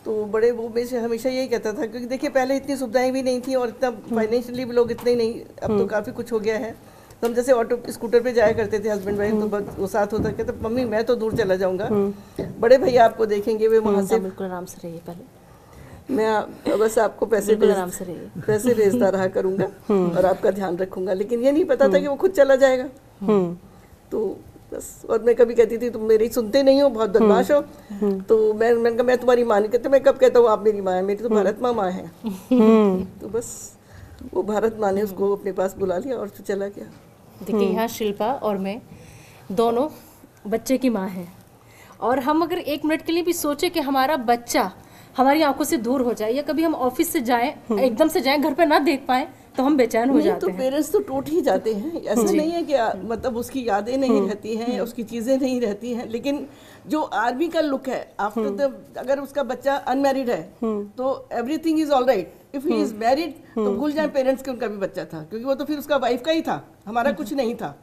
तो बड़े वो में से हमेशा यही कहता था, क्योंकि देखिए पहले इतनी सुविधाएं भी नहीं थी और इतना फाइनेंशियली भी लोग इतने नहीं, अब तो काफ़ी कुछ हो गया है। तो हम जैसे ऑटो स्कूटर पे जाया करते थे हस्बैंड वाइफ, तो वो साथ होता कहते मम्मी मैं तो दूर चला जाऊंगा, बड़े भैया आपको देखेंगे, वे वहाँ से बिल्कुल आराम से रहिए, पहले मैं बस आपको पैसे भेजता रहा करूँगा और आपका ध्यान रखूंगा। लेकिन ये नहीं पता था कि वो खुद चला जाएगा। तो बस, और मैं कभी कहती थी तुम मेरी सुनते नहीं हो, बहुत बदमाश हो। तो मैंने कहा मैं तुम्हारी माँ नहीं कहती, मैं कब कहता हूँ आप मेरी माँ है, मेरी तो भारत माँ है। तो बस वो भारत माँ ने उसको अपने पास बुला लिया और तो चला गया। देखिए यहाँ शिल्पा और मैं दोनों बच्चे की माँ हैं, और हम अगर 1 मिनट के लिए भी सोचे कि हमारा बच्चा हमारी आंखों से दूर हो जाए, या कभी हम ऑफिस से जाएं, एकदम से जाएं, घर पे ना देख पाएं, तो हम बेचैन हो जाते हैं। तो पेरेंट्स तो टूट ही जाते हैं, ऐसा नहीं है कि मतलब उसकी यादें नहीं रहती हैं, उसकी चीज़ें नहीं रहती हैं, लेकिन जो आर्मी का लुक है आफ्टर द, अगर उसका बच्चा अनमैरिड है तो everything is all right. If he is married तो भूल जाए पेरेंट्स के उनका भी बच्चा था, क्योंकि वो तो फिर उसका वाइफ का ही था, हमारा कुछ नहीं था।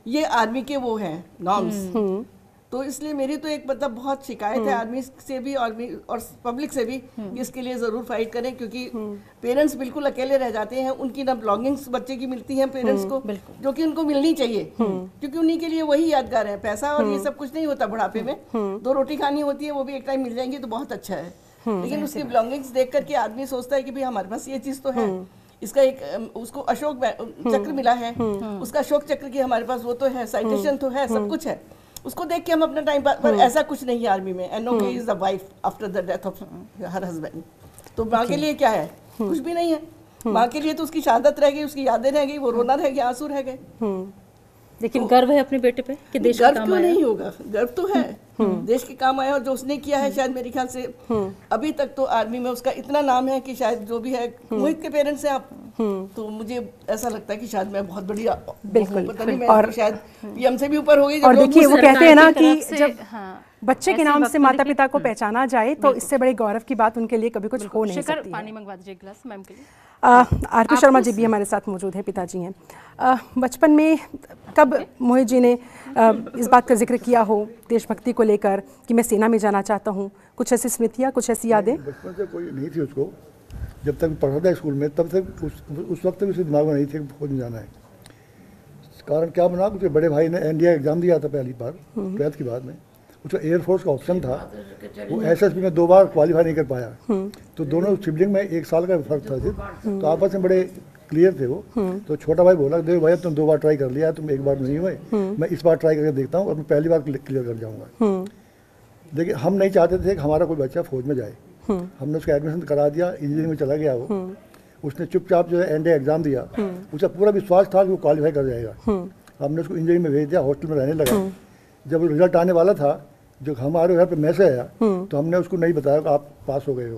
ये आर्मी के वो हैं नॉर्म्स। तो इसलिए मेरी तो एक मतलब बहुत शिकायत है आर्मी से भी और पब्लिक से भी, इसके लिए ज़रूर फाइट करें, क्योंकि पेरेंट्स बिल्कुल अकेले रह जाते हैं। उनकी ना बिलोंगिंग्स बच्चे की मिलती हैं पेरेंट्स को, जो कि उनको मिलनी चाहिए, क्योंकि उन्हीं के लिए वही यादगार है। पैसा और ये सब कुछ नहीं होता बुढ़ापे में, 2 रोटी खानी होती है, वो भी एक टाइम मिल जाएंगी तो बहुत अच्छा है। लेकिन उसकी बिलोंगिंग्स देख करके आदमी सोचता है कि भाई हमारे पास ये चीज़ तो है, इसका एक उसको अशोक चक्र मिला है, उसका अशोक चक्र की हमारे पास वो तो है, साइटेशन तो है, सब कुछ है, उसको देख के हम अपना टाइम पर ऐसा कुछ नहीं है आर्मी में। And okay is the wife after the death of her husband. तो माँ के लिए क्या है? कुछ भी नहीं है। माँ के लिए तो उसकी शहादत रह गई, उसकी यादें रह गई, वो रोना रह गया, आंसू रह गए। लेकिन गर्व है अपने बेटे पे कि देश का काम आया। गर्व क्यों नहीं होगा? गर्व तो है, देश के काम आया, और जो उसने किया है शायद मेरे ख्याल से अभी तक तो आर्मी में उसका इतना नाम है कि शायद जो भी है, मोहित के पेरेंट्स हैं आप, तो मुझे ऐसा लगता है कि शायद मैं बहुत बड़ी, बिल्कुल, पता नहीं, मैं शायद पीएम से भी ऊपर हो गई। और देखिए वो कहते हैं ना कि जब बच्चे के नाम से माता पिता को पहचाना जाए तो इससे बड़े गौरव की बात उनके लिए कभी कुछ हो नहीं सकती। पानी मंगवा दीजिए गिलास मैम के लिए। आरपी शर्मा जी भी हमारे साथ मौजूद हैं, पिताजी हैं। बचपन में कब मोहित जी ने इस बात का जिक्र किया हो देशभक्ति को लेकर कि मैं सेना में जाना चाहता हूँ? कुछ ऐसी स्मृतियाँ, कुछ ऐसी यादें? बचपन से कोई नहीं थी उसको, जब तक पढ़ा था स्कूल में तब तक उस वक्त तक उसके दिमाग में नहीं थे फौज में जाना है। कारण क्या बना, उसके बड़े भाई ने एनडीए एग्ज़ाम दिया था पहली बार 12th के बाद में, उसका एयरफोर्स का ऑप्शन था, वो एसएसबी में 2 बार क्वालिफाई नहीं कर पाया, तो दोनों सिबलिंग में 1 साल का फर्क था सिर्फ, तो आपस में बड़े क्लियर थे वो। तो छोटा भाई बोला, देखो भैया तुम 2 बार ट्राई कर लिया, तुम 1 बार नहीं हुए, मैं इस बार ट्राई करके देखता हूँ और मैं पहली बार क्लियर कर जाऊँगा। देखिए हम नहीं चाहते थे कि हमारा कोई बच्चा फौज में जाए, हमने उसका एडमिशन करा दिया, इंजीनियरिंग में चला गया वो, उसने चुपचाप जो है एनडीए एग्ज़ाम दिया, उसका पूरा विश्वास था कि वो क्वालिफाई कर जाएगा, हमने उसको इंजीनियरिंग में भेज दिया, हॉस्टल में रहने लगा। जब रिजल्ट आने वाला था, जो हमारे घर पे मैसेज आया, तो हमने उसको नहीं बताया कि आप पास हो गए हो,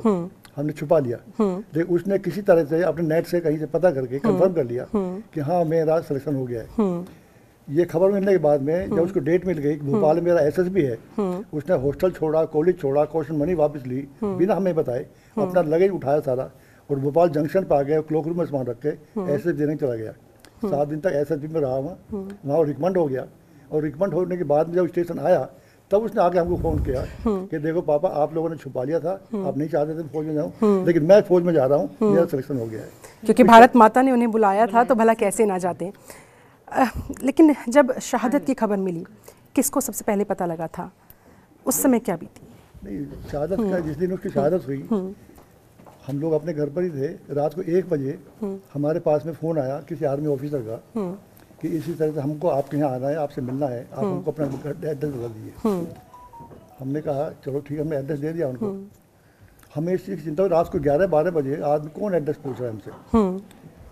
हमने छुपा लिया। लेकिन उसने किसी तरह से अपने नेट से कहीं से पता करके कंफर्म कर लिया कि हाँ मेरा सिलेक्शन हो गया है। ये खबर मिलने के बाद में जब उसको डेट मिल गई, भोपाल में मेरा एसएसबी है, उसने हॉस्टल छोड़ा, कॉलेज छोड़ा, कॉशन मनी वापस ली बिना हमें बताए, अपना लगेज उठाया सारा और भोपाल जंक्शन पर आ गया, क्लॉक रूम में सामान रख के एसएसबी देने चला गया। 7 दिन तक एसएसबी में रहा वहाँ रिकमेंड हो गया, और रिकमेंड होने के बाद में जब स्टेशन आया तब उसने आके हमको फ़ोन किया कि देखो पापा आप लोगों ने छुपा लिया था, आप नहीं चाहते थे फौज में जाऊँ, लेकिन मैं फौज में जा रहा हूँ, मेरा सिलेक्शन हो गया है। क्योंकि भारत माता ने उन्हें बुलाया था, तो भला कैसे ना जाते। लेकिन जब शहादत की खबर मिली, किसको सबसे पहले पता लगा था, उस समय क्या बीती? नहीं, शहादत का जिस दिन उसकी शहादत हुई, हम लोग अपने घर पर ही थे, रात को 1 बजे हमारे पास में फ़ोन आया किसी आर्मी ऑफिसर का कि इसी तरह से हमको आपके यहाँ आना है, आपसे मिलना है, आप हमको अपना एड्रेस बता दीजिए। हमने कहा चलो ठीक है, हमने एड्रेस दे दिया उनको। हमें इस चीज़ की चिंता, रात को 11-12 बजे आदमी कौन एड्रेस पूछ रहा है हमसे,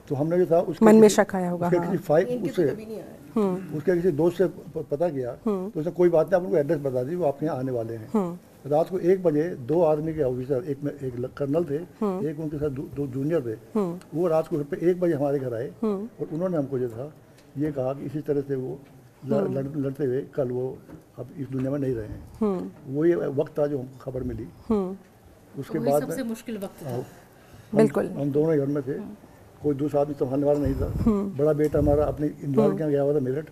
तो हमने जो था उसके मन में शक आया होगा, उसके किसी दोस्त से पता किया, तो उसने कोई बात नहीं, आप उनको एड्रेस बता दी, वो आपके यहाँ आने वाले हैं। रात को 1 बजे 2 आर्मी के ऑफिसर, एक कर्नल थे, एक उनके साथ 2 जूनियर थे, वो रात को 1 बजे हमारे घर आए और उन्होंने हमको जो था ये कहा कि इसी तरह से वो लड़ते हुए कल वो अब इस दुनिया में नहीं रहे हैं। वो ये वक्त था जो हमको खबर मिली, उसके बाद सबसे मुश्किल वक्त था। बिल्कुल हम दोनों घर में थे, कोई दूसरा आदमी संभालने वाला नहीं था। बड़ा बेटा हमारा अपने इंदौर के यहाँ गया हुआ था मेरठ,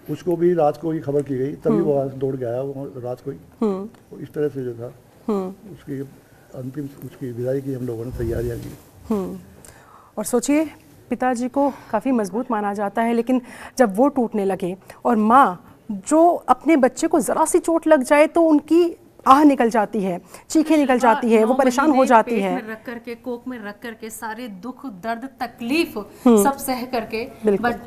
उसको भी रात को ही खबर की गई, तभी वो दौड़ के आया वो रात को ही। तो इस तरह से जो था उसकी अंतिम उसकी विदाई की हम लोगों ने तैयारियाँ की। और सोचिए पिताजी को काफ़ी मजबूत माना जाता है, लेकिन जब वो टूटने लगे और माँ जो अपने बच्चे को ज़रा सी चोट लग जाए तो उनकी आह निकल जाती है, चीखें निकल जाती है, वो परेशान हो जाती है। पेट में रख करके, कोख में रख करके सारे दुख दर्द तकलीफ सब सह करके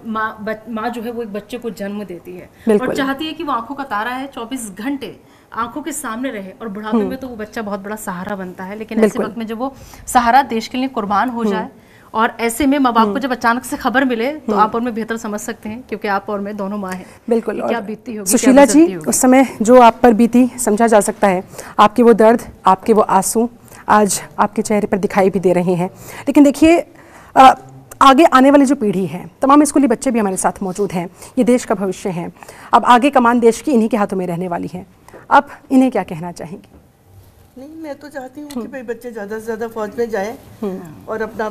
माँ जो है वो एक बच्चे को जन्म देती है और चाहती है कि वो आंखों का तारा है, 24 घंटे आंखों के सामने रहे, और बुढ़ापे में तो वो बच्चा बहुत बड़ा सहारा बनता है। लेकिन ऐसे वक्त में जब वो सहारा देश के लिए कुर्बान हो जाए, और ऐसे में माँ बाप को जब अचानक से खबर मिले, तो आप और मैं बेहतर समझ सकते हैं, क्योंकि आप और मैं दोनों माँ हैं। बिल्कुल। क्या बीतती होगी सुशीला जी, उस समय जो आप पर बीती समझा जा सकता है, आपके वो दर्द, आपके वो आंसू आज आपके चेहरे पर दिखाई भी दे रहे हैं। लेकिन देखिए आगे आने वाली जो पीढ़ी है, तमाम स्कूली बच्चे भी हमारे साथ मौजूद हैं, ये देश का भविष्य है। अब आगे कमान देश की इन्हीं के हाथों में रहने वाली है, अब इन्हें क्या कहना चाहेंगी? नहीं, मैं तो चाहती हूँ कि भाई बच्चे ज़्यादा से ज़्यादा फौज में जाएं और अपना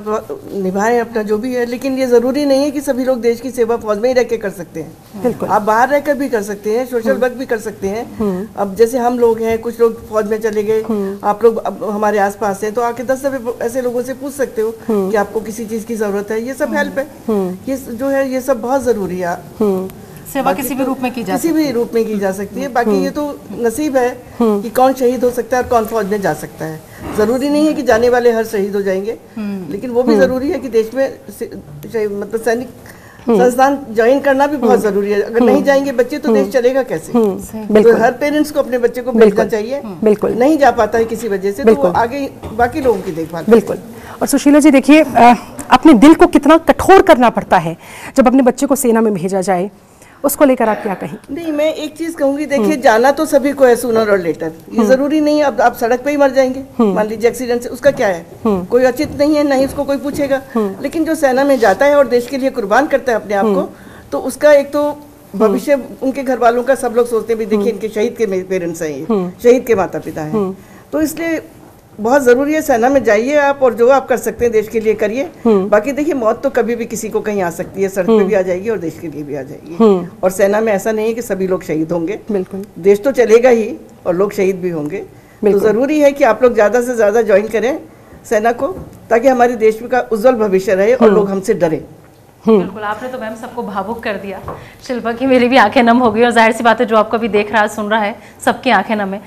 निभाएं अपना जो भी है, लेकिन ये ज़रूरी नहीं है कि सभी लोग देश की सेवा फौज में ही रह के कर सकते हैं। बिल्कुल, आप बाहर रहकर भी कर सकते हैं, सोशल वर्क भी कर सकते हैं। अब जैसे हम लोग हैं, कुछ लोग फौज में चले गए, आप लोग अब हमारे आसपास हैं, तो आके 10 ऐसे लोगों से पूछ सकते हो कि आपको किसी चीज़ की ज़रूरत है, ये सब हेल्प है, ये जो है ये सब बहुत ज़रूरी है। सेवा किसी भी रूप में की जा किसी भी रूप में की जा सकती है। बाकी ये तो नसीब है कि कौन शहीद हो सकता है और कौन फौज में जा सकता है। जरूरी नहीं है कि जाने वाले हर शहीद हो जाएंगे, लेकिन वो भी जरूरी है कि देश में मतलब सैनिक संस्थान ज्वाइन करना भी बहुत जरूरी है। अगर नहीं जाएंगे बच्चे तो देश चलेगा कैसे? तो हर पेरेंट्स को अपने बच्चे को भेजना चाहिए। बिल्कुल, नहीं जा पाता है किसी वजह से, तो आगे बाकी लोगों की देखभाल। बिल्कुल। और सुशीला जी देखिए, अपने दिल को कितना कठोर करना पड़ता है जब अपने बच्चे को सेना में भेजा जाए, उसको लेकर आप क्या कहेंगे? नहीं, मैं एक चीज कहूंगी, देखिए जाना तो सभी को है सूनर और लेटर, ये जरूरी नहीं है अब आप सड़क पे ही मर जाएंगे, मान लीजिए एक्सीडेंट से, उसका क्या है? कोई औचित नहीं है, नहीं उसको कोई पूछेगा। लेकिन जो सेना में जाता है और देश के लिए कुर्बान करता है अपने आप को, तो उसका एक तो भविष्य उनके घर वालों का, सब लोग सोचते हैं देखिए इनके शहीद के पेरेंट्स हैं, ये शहीद के माता पिता हैं, तो इसलिए बहुत ज़रूरी है सेना में जाइए आप, और जो आप कर सकते हैं देश के लिए करिए। बाकी देखिए मौत तो कभी भी किसी को कहीं आ सकती है, सड़क पे भी आ जाएगी और देश के लिए भी आ जाएगी। और सेना में ऐसा नहीं है कि सभी लोग शहीद होंगे, बिल्कुल देश तो चलेगा ही और लोग शहीद भी होंगे। तो ज़रूरी है कि आप लोग ज़्यादा से ज़्यादा ज्वाइन करें सेना को, ताकि हमारे देश का उज्जवल भविष्य रहे और लोग हमसे डरें। बिल्कुल, आपने तो मैम सबको भावुक कर दिया। शिल्पा की मेरी भी आंखें नम हो गई और जाहिर सी बात है जो आपको भी देख रहा है, सुन रहा है, सबकी आंखें नम है।